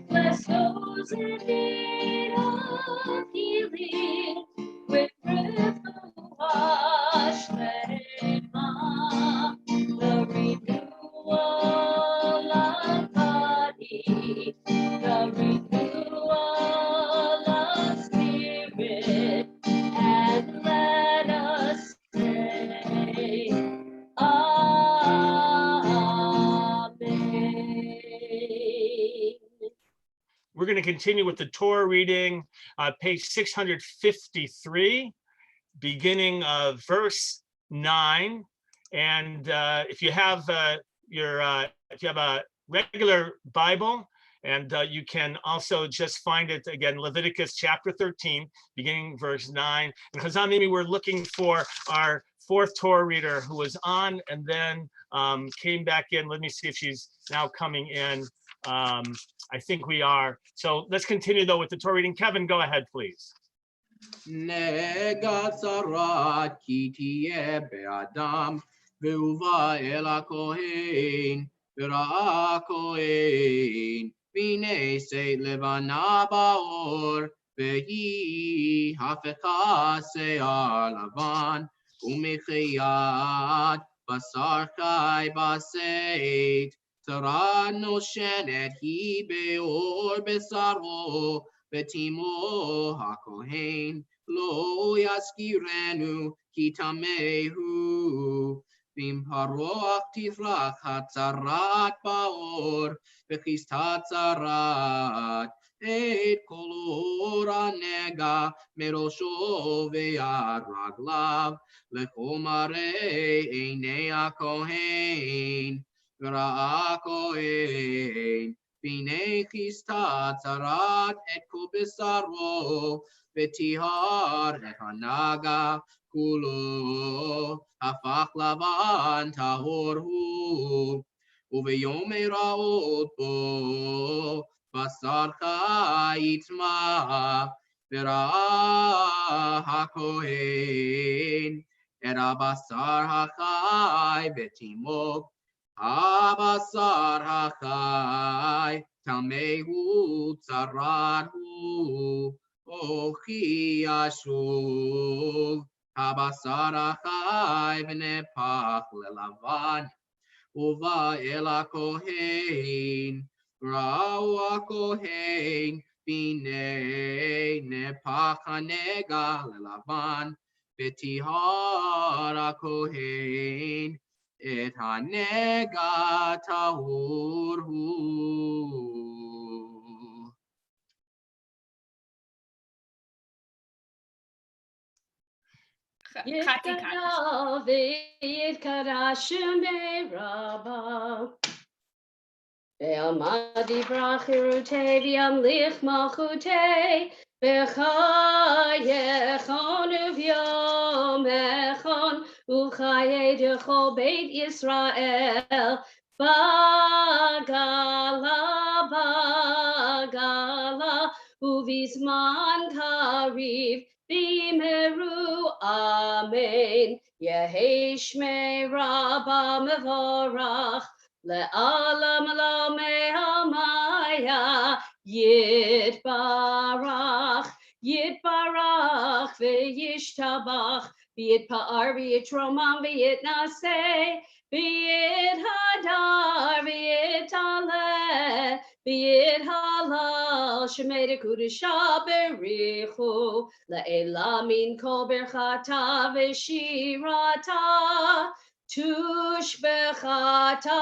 S7: Bless those in need of healing with wash the renewal of body, the renewal of spirit, and let us say, Amen.
S2: We're going to continue with the Torah reading, page 653, beginning of verse 9. And if you have a regular Bible, And you can also just find it again, Leviticus chapter 13, beginning verse 9. And Chazan Mimi, we're looking for our fourth Torah reader who was on and then came back in. Let me see if she's now coming in. I think we are. So let's continue though with the Torah reading. Kevin, go ahead, please.
S6: נגע צרת כי תהיה באדם והובא אל הכהן וראה הכהן והנה שאת לבנה באור והיא הפכה שיער לבן ומחיית בשר חי בשאת צרה נושנת היא באור בשרו ותימו הכהן לא יזכירנו כי טמא הוא, ואם פרוח תפרח הצרת באור, וכיסתה צרת את כל אור הנגע מראשו ועד רגליו, לכל מראה עיני הכהן, וראה הכהן, והנה כיסתה צרת את כל בשרו, וטיהר את הנגע כולו, הפך לבן טהור הוא, וביום הראות בו, בשר חי יטמע, וראה הכהן, את הבשר החי וטימו, הבשר החי, טמא הוא, צרת הוא, וכי ישוב הבשר החי ונהפך ללבן, ובא אל הכהן, ראו הכהן, והנה נהפך הנגע ללבן, וטיהר הכהן את הנגע טהור הוא.
S1: יתגדל ויתקדש ברבה. ועמד יברח חירותי וימליך מלכותי, בחייכון וביומכון, וחיי דכל בית ישראל, בגלה, ובזמן קריב, במהרו אמן. יהי שמי רבה מבורך, לעולם לעולמי עלמיה, יתברך וישתבח, ויתפאר ויתרומם ויתנשא, ויתהדר ויתעלה, ויתהלל שמי דקודשה בריחו, לעילה מן כל ברכתה ושירתה, תושבחתה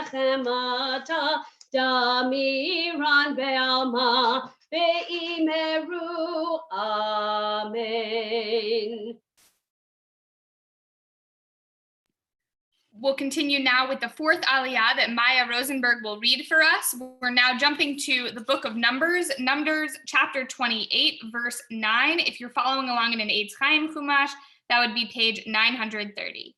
S1: ונחמתה, דמירן בעלמה, באמרו amen.
S3: We'll continue now with the fourth Aliyah that Maya Rosenberg will read for us. We're now jumping to the book of Numbers, Numbers chapter 28, verse 9. If you're following along in an Eitz Chaim Chumash, that would be page 930.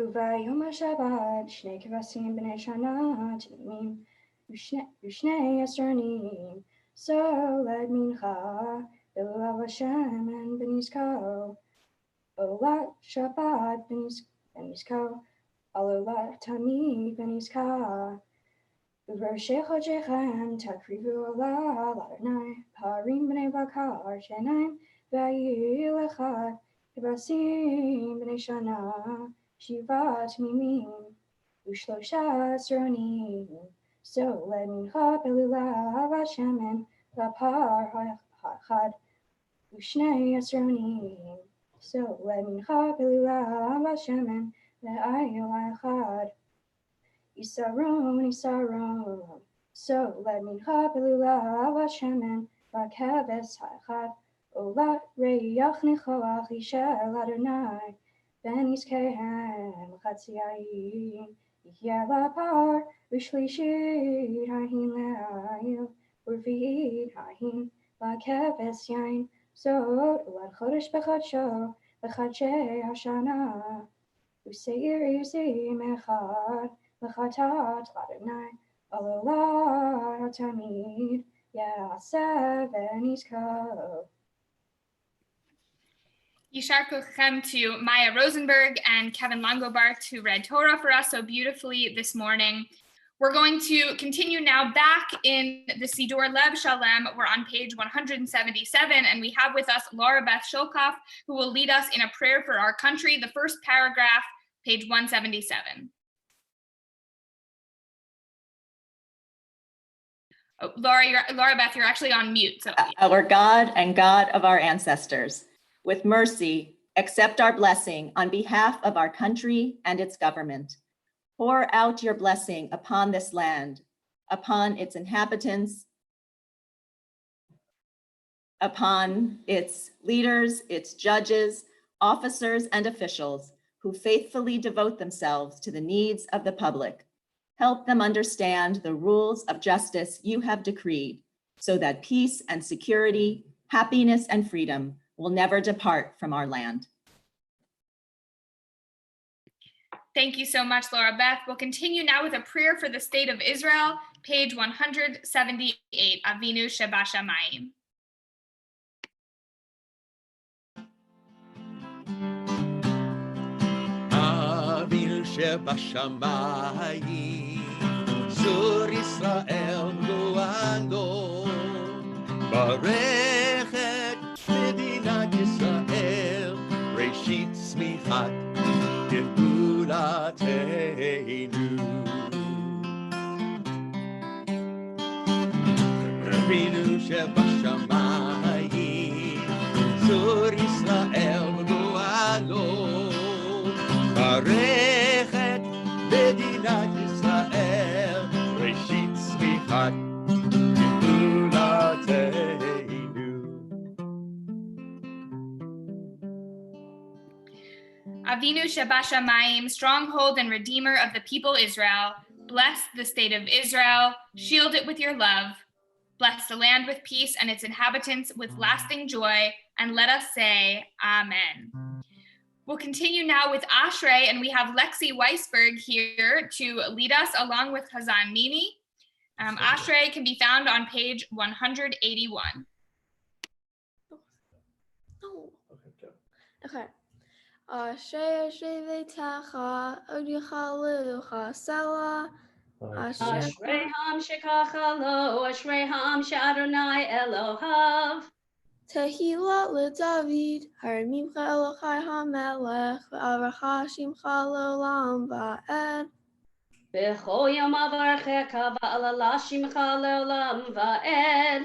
S8: וביום השבת שני כבשים בני שנה תמימים ושני עשרונים סולת מנחה ולולב השמן בנזקו עולת שבת בנזקו עולת תמיד בנזקה ובראשי חודשיכם תקריבו עולה לאדוני פערים בני בקר שניים והיו אחד כבשים בני שנה שבעה תמימים ושלושה עשרונים סולת מנחה בלולב השמן לפר האחד ושני עשרונים סולת מנחה בלולב השמן לאיל האחד יסרון סולת מנחה בלולב השמן לכבש האחד עולת ריח ניחוח אישה לאדוני בין עסקיהם לחצאין, יחיה לפר ושלישית ההין לעיל, ורביעית ההין לכבש יין, זאת לחודש בחודשו בחדשי השנה, ושעיר עזים אחד לחטאת לאדוני, עלולה התמיד יעשה ונזכור.
S3: Yishar Kochem to Maya Rosenberg and Kevin Longobarth, who read Torah for us so beautifully this morning. We're going to continue now back in the Sidur Lev Shalom. We're on page 177, and we have with us Laura Beth Shulkoff, who will lead us in a prayer for our country, the first paragraph, page 177. Oh, Laura Beth, you're actually on mute. So.
S9: Our God and God of our ancestors, with mercy, accept our blessing on behalf of our country and its government. Pour out your blessing upon this land, upon its inhabitants, upon its leaders, its judges, officers, and officials who faithfully devote themselves to the needs of the public. Help them understand the rules of justice you have decreed, so that peace and security, happiness and freedom will never depart from our land.
S3: Thank you so much, Laura Beth. We'll continue now with a prayer for the state of Israel, page 178, Avinu Shebashamayim.
S4: Avinu Shebashamayim, Zur Israel Goando, Barechet Medinat Yisrael, Reshit Smichat Gevulatenu. Avinu Shebashamayim, Zur Israel Goando, Barechet Medinat Yisrael, Reshit Smichat Gevulatenu.
S3: Avinu Shebashamayim, stronghold and redeemer of the people Israel, bless the state of Israel, shield it with your love. Bless the land with peace and its inhabitants with lasting joy, and let us say, Amen. We'll continue now with Ashrei, and we have Lexi Weisberg here to lead us along with Hazan Mimi. Ashrei can be found on page 181.
S10: Okay. Ashrei Vetecha Odichalucha Sela.
S1: Ashrei-ham shekachalo, Ashrei-ham she'Adonai Elohav.
S10: Tehillah LeDavid, Harimimcha Elochai HaMelech, Ve'avacha Shimcha Le'olam Va'ed.
S1: B'chol yom avarchecha va'alala shimcha le'olam va'ed.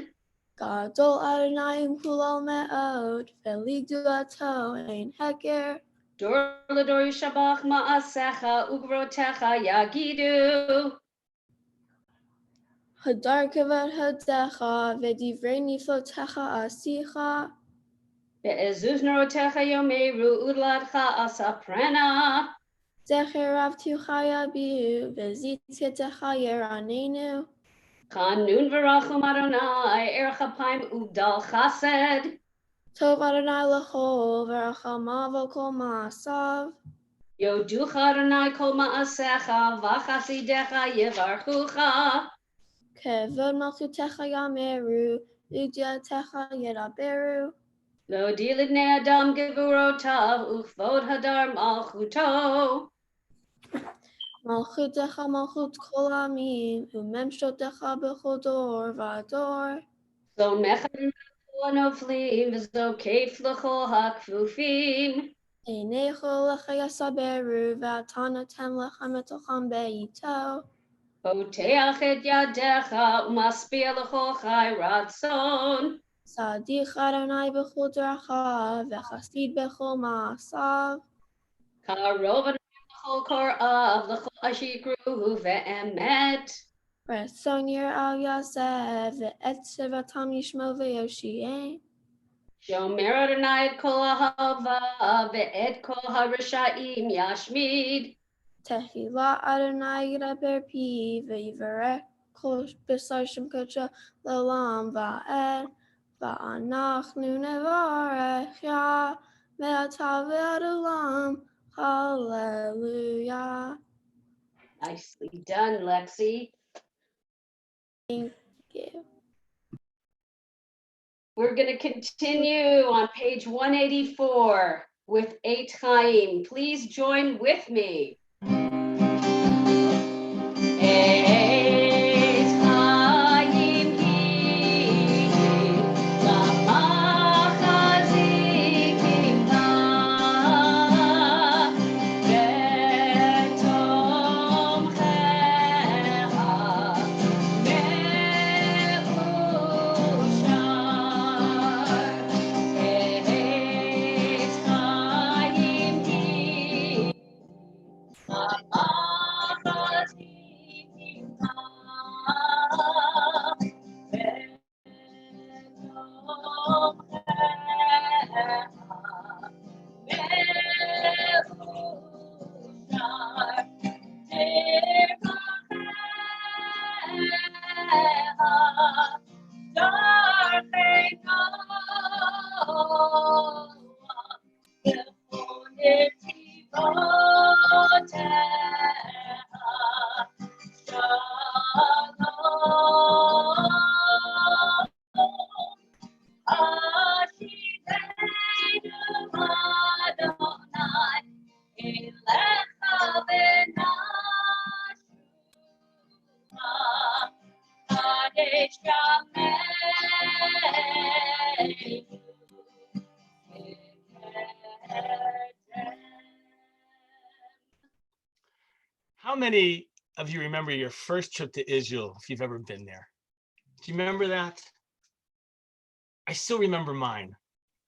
S10: Gadol Adonai Umkulal Me'od, Ve'ligduato Ein Heker.
S1: Dor l'dor yishabach ma'asecha u'gvotecha yagidu.
S10: Hadar Kavod Hadecha, Ve'divrei Niflotecha Asicha.
S1: Be'ezuz nerotecha yomeru u'ladcha asaprena.
S10: Zecher Avtucha Yabiu, Ve'zitzketecha Yeranenu.
S1: Chanun v'rachum Adonai erchapaim u'gdal chased.
S10: Tov Adonai L'chol, V'rachamav Al Kol Ma'asav.
S1: Yoducha Adonai kol ma'asecha v'chasidecha yevarchucha.
S10: Kevod Malchutecha Yameru, Ugdiatecha Yedaberu.
S1: Lo di libnei adam gevurotav uchvod hadar malchuto.
S10: Malchutecha Malchut Kol Amim, Umemshotecha B'chol Dor V'ador.
S1: Zo mechad anoflim v'zo keif l'chol hakfufim.
S10: Einecho Lecha Yasaberu, V'atanatem Lecha Metocham Be'ito.
S1: Poteach et yadecha u'maspia l'chol chai ratzon.
S10: Sadich Adonai B'chol Dracha, V'chasid B'chol Ma'asav.
S1: Karov Adonai l'chol korav l'chol ashikruhu ve'emet.
S10: Ratzon Yer Al Yaseh, Ve'etzev Atam Yishmo Ve'yoshien.
S1: Shomer Adonai et kol ahava ve'et kol harisha'im yashmid.
S10: Tehillah Adonai Yidaber Pi V'Yivarech Kol B'Sar Shem Kodesh L'Olam Va'ed Va'anachnu Nevarech Yah Me'ata V'ad Olam Hallelujah.
S1: Nicely done, Lexi.
S10: Thank you.
S1: We're going to continue on page 184 with Eight Chaim. Please join with me. Eight Chaim hi, lamachazikim ha, vetomchecha, me'ushar. Eight Chaim
S2: How many of you remember your first trip to Israel, if you've ever been there? Do you remember that? I still remember mine.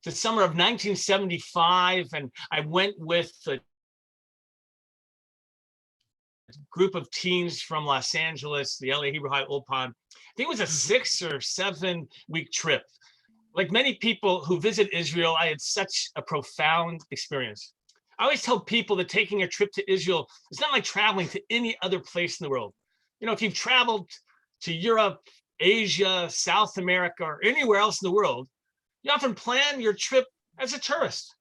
S2: The summer of 1975, and I went with a group of teens from Los Angeles, the LA Hebrew High Ulpan. I think it was a 6 or 7 week trip. Like many people who visit Israel, I had such a profound experience. I always tell people that taking a trip to Israel is not like traveling to any other place in the world. You know, if you've traveled to Europe, Asia, South America, or anywhere else in the world, you often plan your trip as a tourist.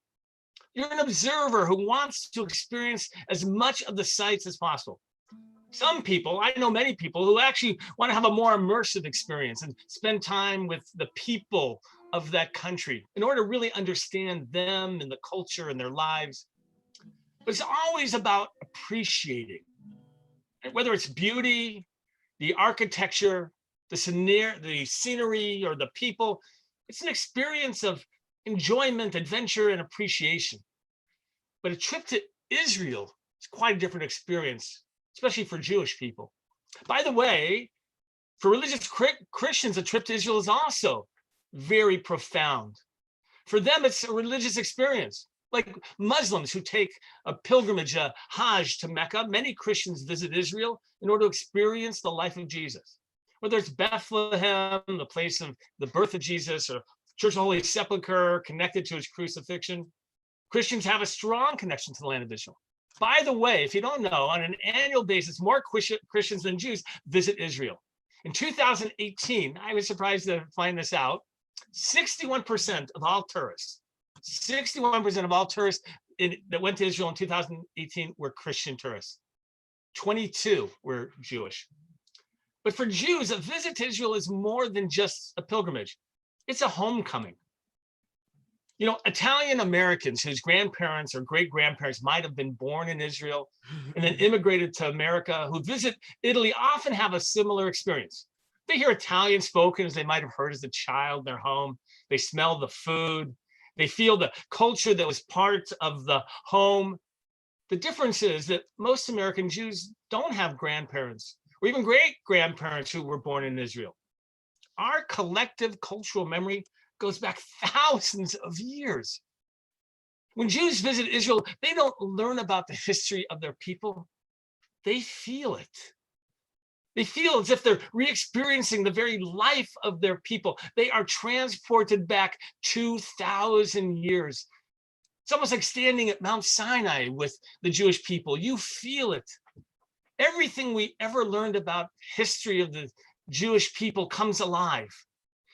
S2: You're an observer who wants to experience as much of the sights as possible. Some people, I know many people who actually want to have a more immersive experience and spend time with the people of that country in order to really understand them and the culture and their lives. But it's always about appreciating, whether it's beauty, the architecture, the scenery, or the people. It's an experience of enjoyment, adventure, and appreciation. But a trip to Israel is quite a different experience, especially for Jewish people. By the way, for religious Christians, a trip to Israel is also very profound. For them, it's a religious experience. Like Muslims who take a pilgrimage, a Hajj to Mecca, many Christians visit Israel in order to experience the life of Jesus. Whether it's Bethlehem, the place of the birth of Jesus, or Church of the Holy Sepulchre connected to his crucifixion, Christians have a strong connection to the land of Israel. By the way, if you don't know, on an annual basis, more Christians than Jews visit Israel. In 2018, I was surprised to find this out, 61% of all tourists, 61% of all tourists that went to Israel in 2018 were Christian tourists. 22 were Jewish. But for Jews, a visit to Israel is more than just a pilgrimage. It's a homecoming. You know, Italian Americans whose grandparents or great-grandparents might have been born in Israel and then immigrated to America, who visit Italy, often have a similar experience. They hear Italian spoken as they might have heard as a child in their home. They smell the food. They feel the culture that was part of the home. The difference is that most American Jews don't have grandparents or even great-grandparents who were born in Israel. Our collective cultural memory goes back thousands of years. When Jews visit Israel, they don't learn about the history of their people. They feel it. They feel as if they're re-experiencing the very life of their people. They are transported back 2,000 years. It's almost like standing at Mount Sinai with the Jewish people. You feel it. Everything we ever learned about history of the Jewish people comes alive.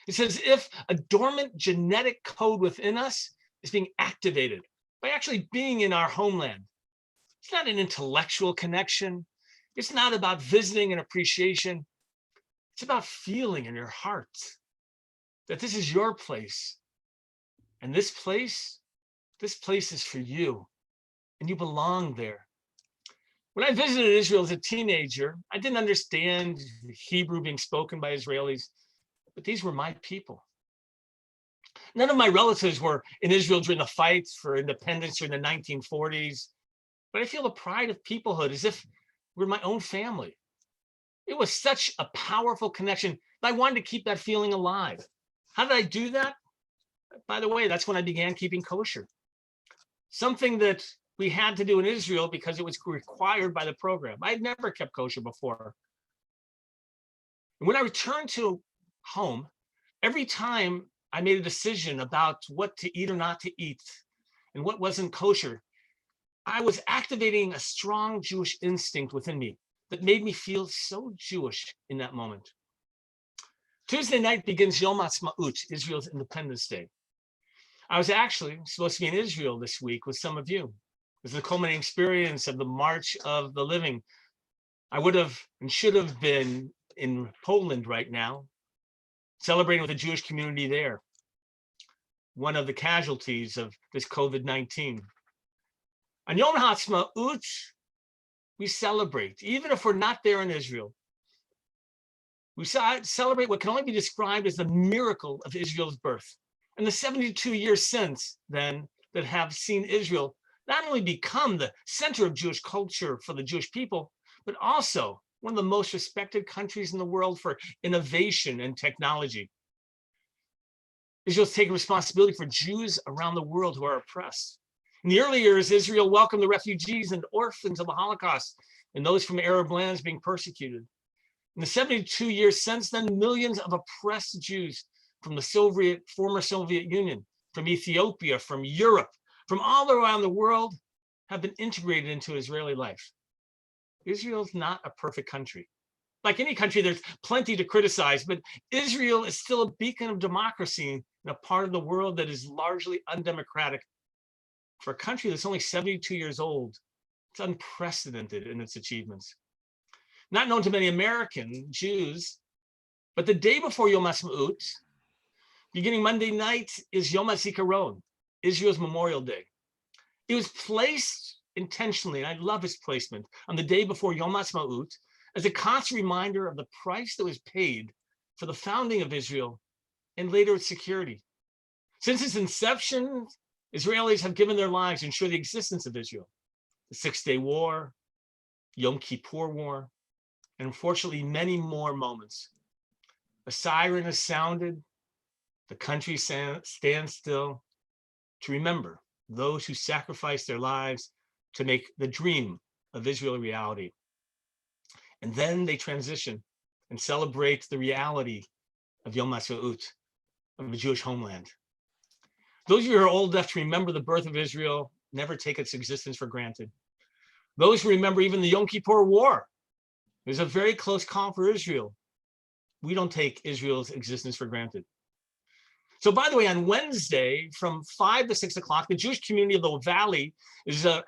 S2: It's as if a dormant genetic code within us is being activated by actually being in our homeland. It's not an intellectual connection. It's not about visiting and appreciation. It's about feeling in your heart that this is your place. And this place is for you, and you belong there. When I visited Israel as a teenager, I didn't understand the Hebrew being spoken by Israelis, but these were my people. None of my relatives were in Israel during the fight for independence during the 1940s, but I feel the pride of peoplehood as if we're my own family. It was such a powerful connection. I wanted to keep that feeling alive. How did I do that? By the way, that's when I began keeping kosher. Something that we had to do in Israel because it was required by the program. I had never kept kosher before. And when I returned to home, every time I made a decision about what to eat or not to eat and what wasn't kosher, I was activating a strong Jewish instinct within me that made me feel so Jewish in that moment. Tuesday night begins Yom Ha'atzmaut, Israel's Independence Day. I was actually supposed to be in Israel this week with some of you. It was the culminating experience of the March of the Living. I would have and should have been in Poland right now, celebrating with the Jewish community there, one of the casualties of this COVID-19. On Yom Ha'atzmaut, we celebrate, even if we're not there in Israel. We celebrate what can only be described as the miracle of Israel's birth. And the 72 years since then that have seen Israel not only become the center of Jewish culture for the Jewish people, but also one of the most respected countries in the world for innovation and technology. Israel's taken responsibility for Jews around the world who are oppressed. In the early years, Israel welcomed the refugees and orphans of the Holocaust and those from Arab lands being persecuted. In the 72 years since then, millions of oppressed Jews from the former Soviet Union, from Ethiopia, from Europe, from all around the world have been integrated into Israeli life. Israel's not a perfect country. Like any country, there's plenty to criticize, but Israel is still a beacon of democracy in a part of the world that is largely undemocratic. For a country that's only 72 years old, it's unprecedented in its achievements. Not known to many American Jews, but the day before Yom Ha'atzmaut, beginning Monday night, is Yom HaZikaron, Israel's Memorial Day. It was placed intentionally, and I love its placement, on the day before Yom Ha'atzmaut as a constant reminder of the price that was paid for the founding of Israel and later its security. Since its inception, Israelis have given their lives to ensure the existence of Israel. The Six-Day War, Yom Kippur War, and unfortunately many more moments. A siren is sounded, the country stands still to remember those who sacrificed their lives to make the dream of Israel a reality. And then they transition and celebrate the reality of Yom HaAtzmaut, of the Jewish homeland. Those of you who are old enough to remember the birth of Israel never take its existence for granted. Those who remember even the Yom Kippur War, it was a very close call for Israel. We don't take Israel's existence for granted. So by the way, on Wednesday from 5 to 6 o'clock, the Jewish community of the Valley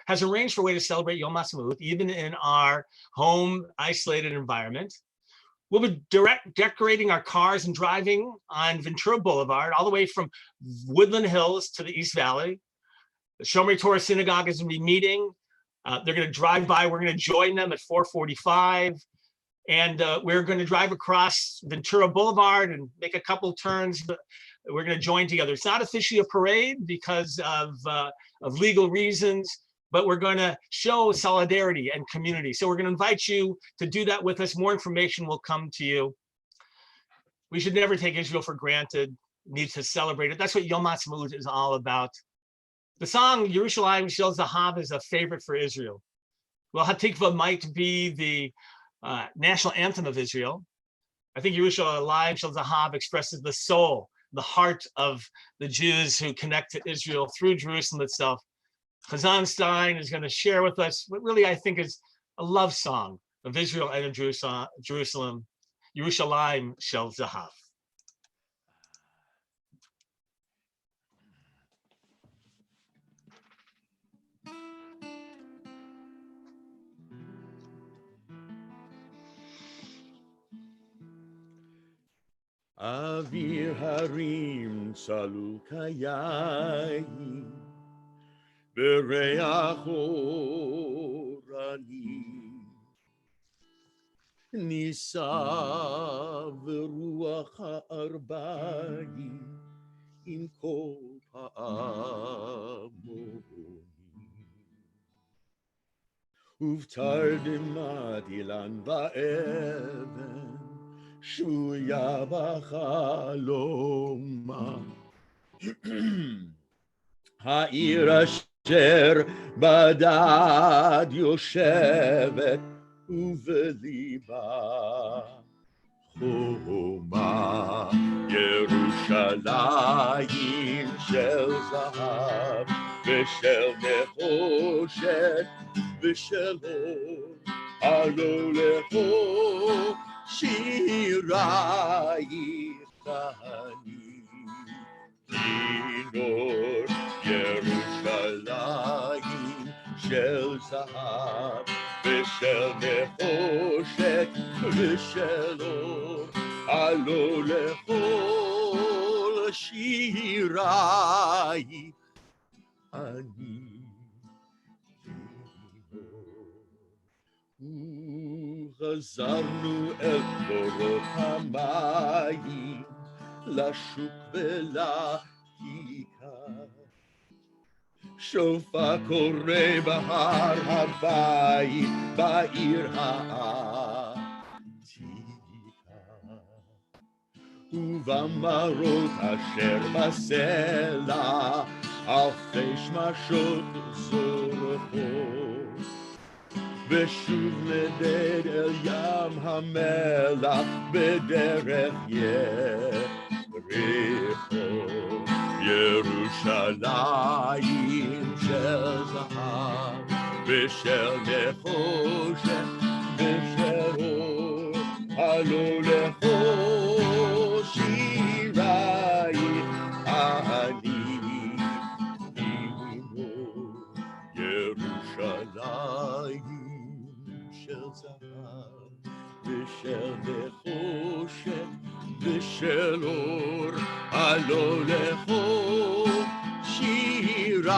S2: has arranged for a way to celebrate Yom Ha'atzmaut, even in our home isolated environment. We'll be decorating our cars and driving on Ventura Boulevard, all the way from Woodland Hills to the East Valley. The Shomer Torah Synagogue is going to be meeting. They're going to drive by. We're going to join them at 4:45. And we're going to drive across Ventura Boulevard and make a couple turns. We're going to join together. It's not officially a parade because of legal reasons, but we're going to show solidarity and community. So we're going to invite you to do that with us. More information will come to you. We should never take Israel for granted. We need to celebrate it. That's what Yom Ha'atzmaut is all about. The song Yerushalayim Shel Zahav is a favorite for Israel. Well, Hatikva might be the national anthem of Israel. I think Yerushalayim Shel Zahav expresses the soul, the heart of the Jews who connect to Israel through Jerusalem itself. Chazan Stein is going to share with us what really I think is a love song of Israel and of Jerusalem, Yerushalayim Shel Zahav.
S4: אוויר הרים צלול כיין, בריח אורני, נישא ברוח הארבעים, עם כל פעמוני. ובתרדמת אילן ואבן, שבויה בחלומה. העיר אשר בדד יושבת ובליבה חומה. ירושלים של זהב ושל נחושת ושל אור, הלא לכל שירייך אני כינור. ירושלים של זהב ושל נחושת ושל אור, הלא לכל שירייך אני חזרנו אל בורות המים, לשוק ולכיכר, שופר קורא בהר הבית, בעיר העתיקה, ובמרות אשר בסלע, אלפי שמשות זורחות, ושוב נדד אל ים המלח בדרך יריחו. ירושלים של זהב ושל נחושת ושל אור, הלא לכל שירייך אני כינור. ירושלים של זהב ושל נחושת ושל אור, הלא לכל שירייך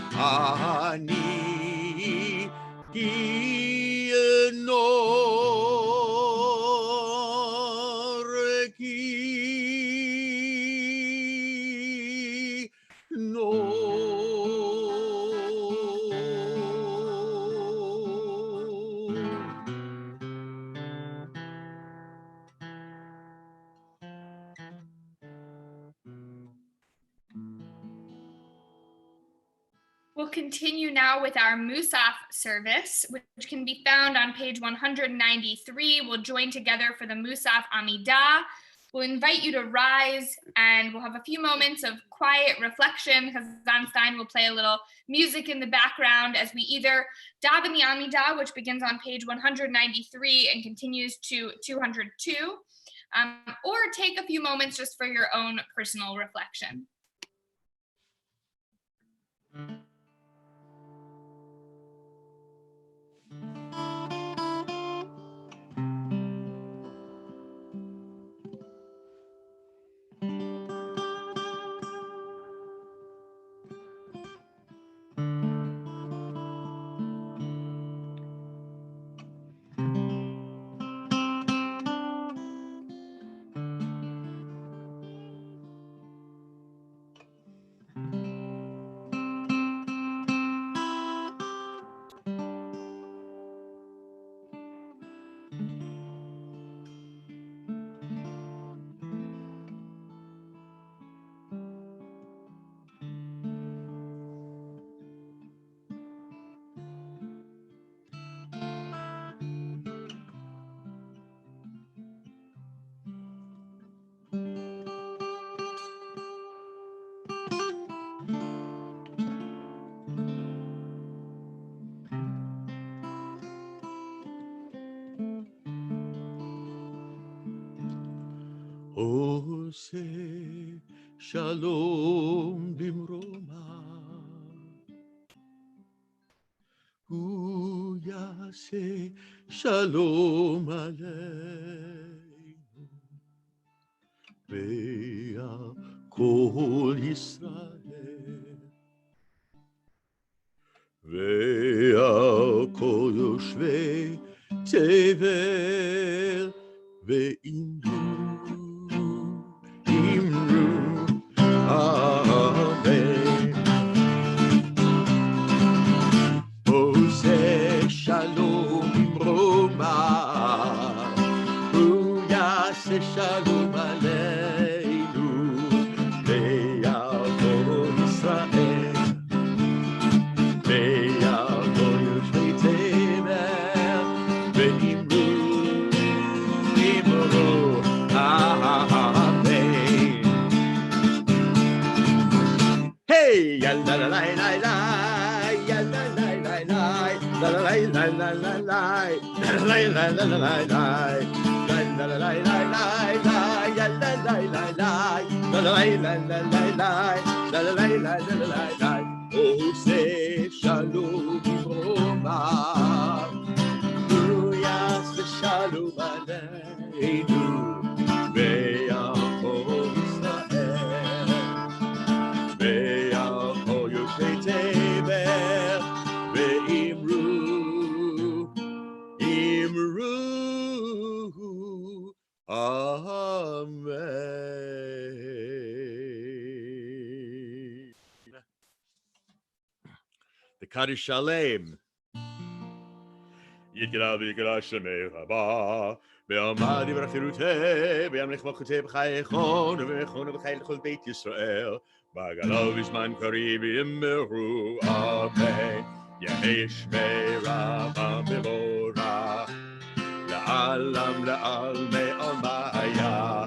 S4: אני כינור. כינור.
S3: We'll continue now with our Musaf service, which can be found on page 193. We'll join together for the Musaf Amidah. We'll invite you to rise, and we'll have a few moments of quiet reflection. Chazan Stein will play a little music in the background as we either daven the Amidah, which begins on page 193 and continues to 202, or take a few moments just for your own personal reflection.
S4: עושה שלום במרומה, הוא יעשה שלום עלינו ועל כל ישראל ועל כל יושבי תבל ואמרו אמן. עושה שלום במרומה, הוא יעשה שלום עלינו ועל כל ישראל ועל כל יושבי תבל ואמרו אמן. Hey, ya la la la la la, ya la la la la, la la la la la la, la la la la la la, la la la la la la, ya la la la la, la la la la la la, la la la la la la. עושה שלום במרומה, הוא יעשה שלום עלינו ועל כל ישראל ועל כל יושבי תבל ואמרו אמן. The Kaddish Shalom. יתגלה ויגלה שמך הבא, בעמד וברכירותי, בימלך מלכותי בחייכון, ובמכון ובחיל לכל בית ישראל, בגלה ובזמן קריב יאמרו אמן. יהי שמירה במבורך, לעלם לעלמי עלמיה,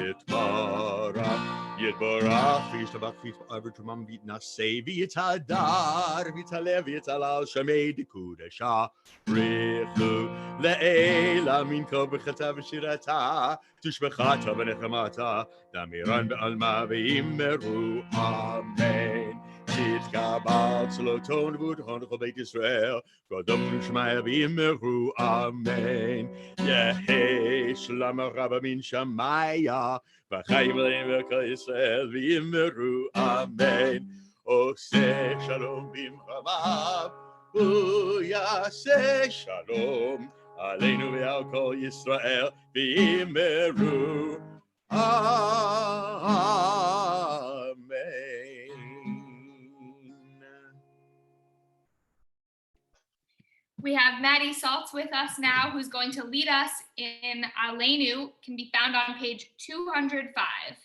S4: יתברך. יתברך וישתבח ויתפאר ותרומם ויתנשא ויתהדר ויתעלה ויתהלל שמי דקודשה ברכו לעילה מן כה ברכתה ושירתה תשבחתה ונחמתה דמירן בעלמה ויאמרו אמן. תתקבל צלותון ובטחון לכל בית ישראל קודם ושמיה ויאמרו אמן. יהי שלום רב מן שמיה וחיים עליהם וכל ישראל ויאמרו אמן. עושה שלום במרומיו, הוא יעשה שלום עלינו ועל כל ישראל ויאמרו אמן.
S3: We have Maddie Saltz with us now, who's going to lead us in Aleinu, can be found on page 205.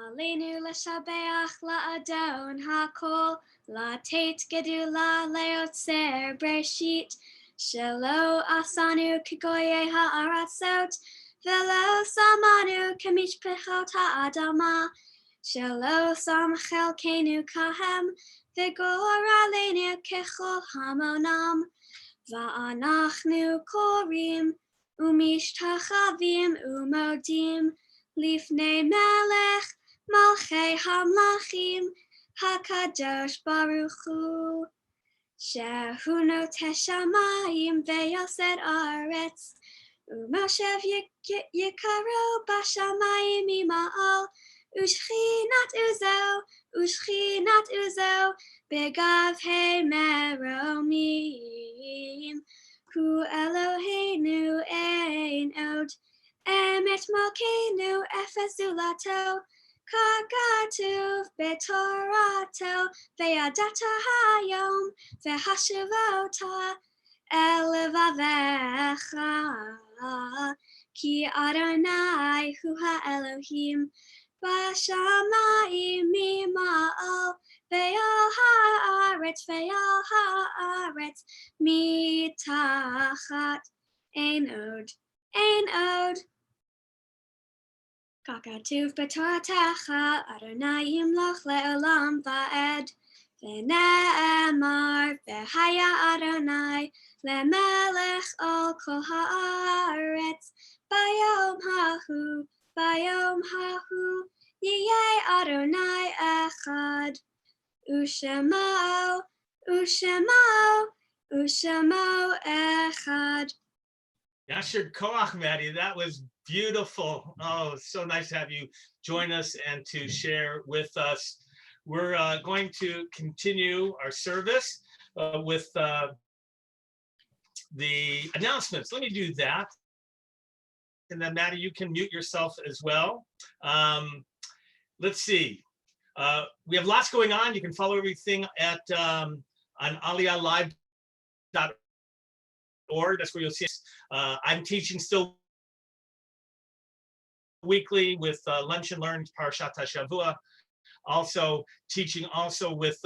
S10: Aleinu l'shabeach la'adon hakol, la'tet gedula leotzer breshit, shelo asanu kigoye ha'aratzot, velo samanu kamishpechot ha'adama, shelo sam chelkenu kahem, Vigor aleinu kechol hamonam, va'anachnu korim, umishtachavim umodim, lifnei melech, malchei hamlachim, hakadosh baruch hu, shehu noteh shamayim ve'yosed aretz, umoshev yikaro bashamayim ima'al, ushchinat uzo, begav he meromim, hu Eloheinu ein od, emet malkeinu efes zulato, kagatuv betorato, ve'adata hayom, ve'hashivota elevavecha, ki Adonai hu ha'Elohim, Bashamayim mima'al, ve'al ha'aretz, mitachat, ein od. Kakatuv b'toratecha, Adonai yimloch le'olam va'ed, ונאמר והיה אדוני למלך על כל הארץ ביום ההוא יהיה אדוני אחד ושמו אחד.
S2: Yasher Koach, Maddie, that was beautiful. Oh, so nice to have you join us and to share with us. We're going to continue our service with the announcements. Let me do that. And then Maddie, you can mute yourself as well. Let's see. We have lots going on. You can follow everything at on aliyahlive.org. That's where you'll see us. I'm teaching still weekly with Lunch and Learn Parashat HaShavua. Also teaching with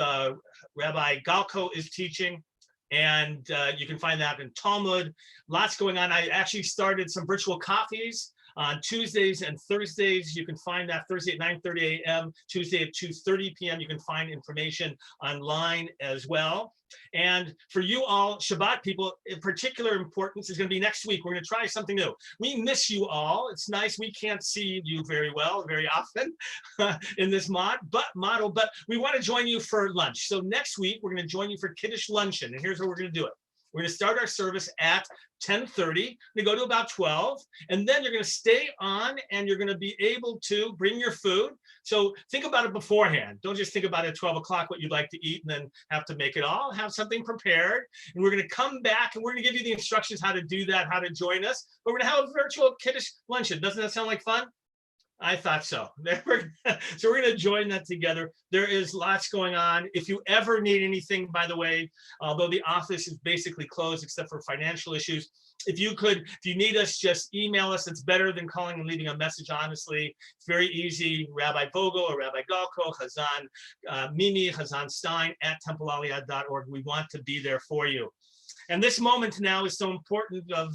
S2: Rabbi Galko is teaching, and you can find that in Talmud. Lots going on. I actually started some virtual coffees on Tuesdays and Thursdays. You can find that Thursday at 9:30 a.m., Tuesday at 2:30 p.m. You can find information online as well. And for you all, Shabbat people, in particular importance is going to be next week. We're going to try something new. We miss you all. It's nice. We can't see you very well, very often in this model, but we want to join you for lunch. So next week, we're going to join you for Kiddush Luncheon. And here's how we're going to do it. We're going to start our service at 10:30. We go to about 12, and then you're going to stay on, and you're going to be able to bring your food. So think about it beforehand. Don't just think about it at 12 o'clock what you'd like to eat and then have to make it all. Have something prepared, and we're going to come back, and we're going to give you the instructions how to do that, how to join us. But we're going to have a virtual Kiddush luncheon. Doesn't that sound like fun? I thought so. So we're going to join that together. There is lots going on. If you ever need anything, by the way, although the office is basically closed except for financial issues, if you need us, just email us. It's better than calling and leaving a message, honestly. It's very easy. Rabbi Vogel or Rabbi Galko, Chazan Mimi, Chazan Stein at templealiyah.org. We want to be there for you. And this moment now is so important of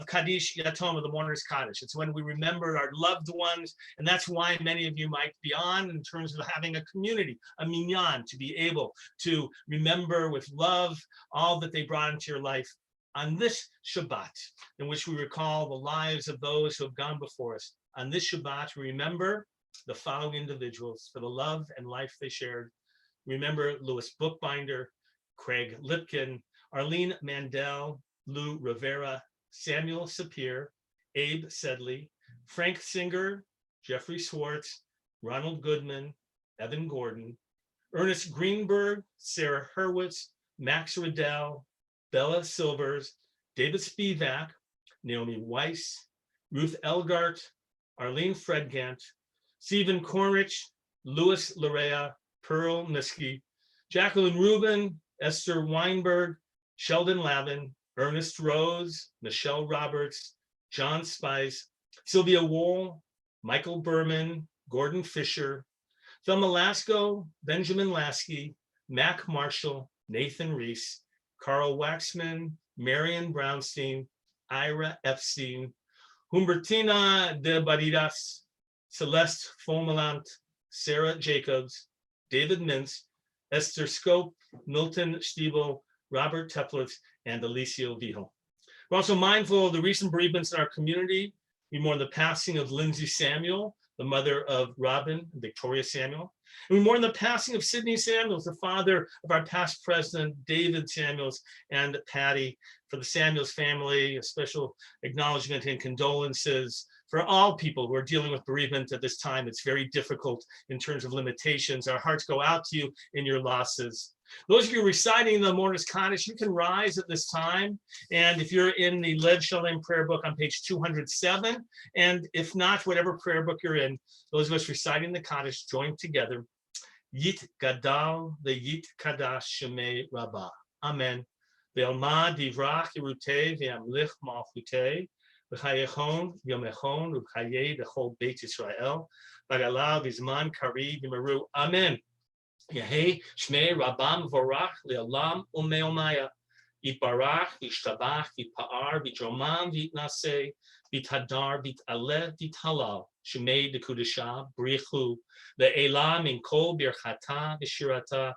S2: Kaddish Yatom, of the Mourner's Kaddish. It's when we remember our loved ones, and that's why many of you might be on in terms of having a community, a minyan, to be able to remember with love all that they brought into your life on this Shabbat, in which we recall the lives of those who have gone before us. On this Shabbat, we remember the following individuals for the love and life they shared. Remember Louis Bookbinder, Craig Lipkin, Arlene Mandel, Lou Rivera, Samuel Sapir, Abe Sedley, Frank Singer, Jeffrey Swartz, Ronald Goodman, Evan Gordon, Ernest Greenberg, Sarah Hurwitz, Max Riddell, Bella Silvers, David Spivak, Naomi Weiss, Ruth Elgart, Arlene Fredgant, Stephen Cornrich, Louis Larea, Pearl Miskey, Jacqueline Rubin, Esther Weinberg, Sheldon Lavin, Ernest Rose, Michelle Roberts, John Spice, Sylvia Wool, Michael Berman, Gordon Fisher, Thelma Lasko, Benjamin Lasky, Mac Marshall, Nathan Reese, Carl Waxman, Marion Brownstein, Ira Epstein, Humbertina de Baridas, Celeste Fomelant, Sarah Jacobs, David Mintz, Esther Scope, Milton Stiebel, Robert Teplitz, and Alicia Vihel. We're also mindful of the recent bereavements in our community. We mourn the passing of Lindsay Samuel, the mother of Robin and Victoria Samuel. And we mourn the passing of Sidney Samuels, the father of our past president, David Samuels, and Patty. For the Samuels family, a special acknowledgement and condolences. For all people who are dealing with bereavement at this time, it's very difficult in terms of limitations. Our hearts go out to you in your losses. Those of you reciting the Mourner's Kaddish, you can rise at this time. And if you're in the Lev Shalom prayer book on page 207, and if not, whatever prayer book you're in, those of us reciting the Kaddish join together. Yit Gadal ve'yit Kadash Shemei Rabbah. Amen. Ve'alma divrach Yerutei ve'amlich malchutei. V'chayechon yomechon u'chayei d'chol Beit Yisrael. V'galav v'zman kari v'meru. Amen. Yehei Shmei Rabbam Vorach Le'olam U'me'omaya. Yitbarach v'yishtabach v'yitpa'ar v'yitromam v'yitnaseh v'yithadar v'yit'aleh v'yithalal. Shemei Dekudesha Brichu Le'elam Min Kol Birchata V'Shirata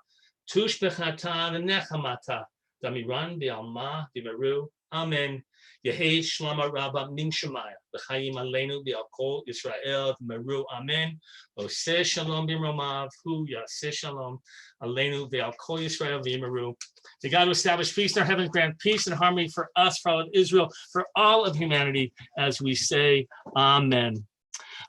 S2: tushbechata v'nechamata, damiran v'alma v'meru, amen. Yehi shlama rabba min shemaya, v'chayim aleinu v'al kol Yisrael v'meru, amen. Oseh shalom b'romav, hu yaseh shalom aleinu v'al kol Yisrael v'meru. The God who established peace in our heavens grant peace and harmony for us, for all of Israel, for all of humanity, as we say, amen.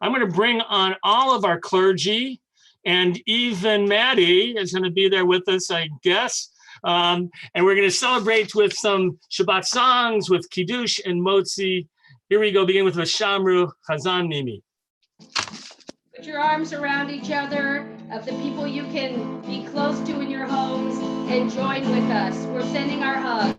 S2: I'm going to bring on all of our clergy, and even Maddie is going to be there with us, I guess. And we're going to celebrate with some Shabbat songs, with Kiddush and Motzi. Here we go, begin with Vashamru Chazan Mimi.
S1: Put your arms around each other of the people you can be close to in your homes and join with us. We're sending our hugs.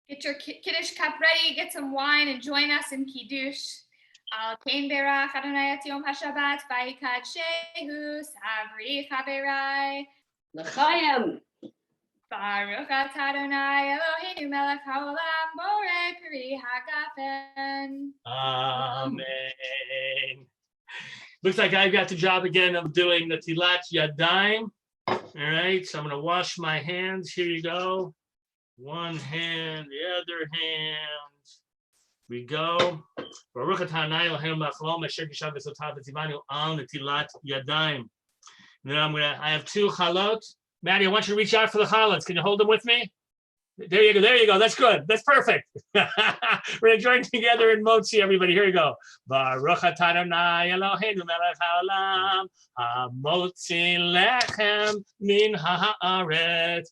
S3: Get your Kiddush cup ready, get some wine, and join us in Kiddush. Al Kain Berach Adonai et Yom HaShabbat Vayikadshehu Savri Chaverai
S1: L'chaim.
S3: Baruch atah Adonai Eloheinu melech haolam borei peri hagafen.
S2: Amen. Looks like I got the job again of doing the Tilat Yadayim. All right, so I'm going to wash my hands. Here you go. One hand, the other hand. We go. Baruch atah Adonai Eloheinu melech haolam asher kishav v'sotav v'tzivanu al netilat yadayim. Then I have two chalot. Maddie, I want you to reach out for the chalots. Can you hold them with me? There you go. There you go. That's good. That's perfect. We're going to join together in Motzi, everybody. Here we go. Baruch atah Adonai Eloheinu melech haolam hamotzi lechem min haaretz.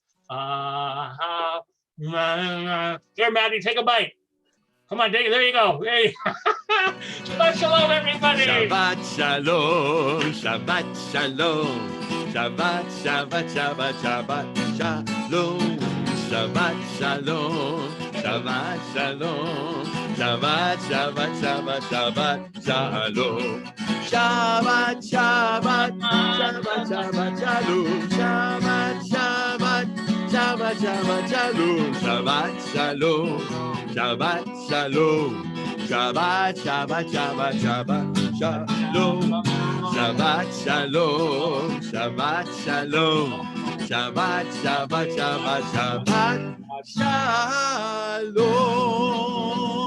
S2: Here, Maddie, take a bite. Come on, there you go. Hey. Shabbat shalom, everybody.
S4: Shabbat shalom, Shabbat shalom. Shabbat, Shabbat, Shabbat, Shabbat, Shalom. Shabbat, Shalom. Shabbat, Shalom. Shabbat, Shabbat, Shabbat, Shabbat, Shalom. Shabbat, Shabbat, Shabbat, Shabbat, Shalom, Shabbat, Shabbat, Shabbat, Shabbat, Shalom, Shabbat, Shalom, Shabbat, Shalom, Shabbat, Shabbat, Shabbat, Shabbat, Shalom, Shabbat, Shalom, Shabbat, Shalom, Shabbat, Shabbat, Shabbat, Shabbat, Shalom.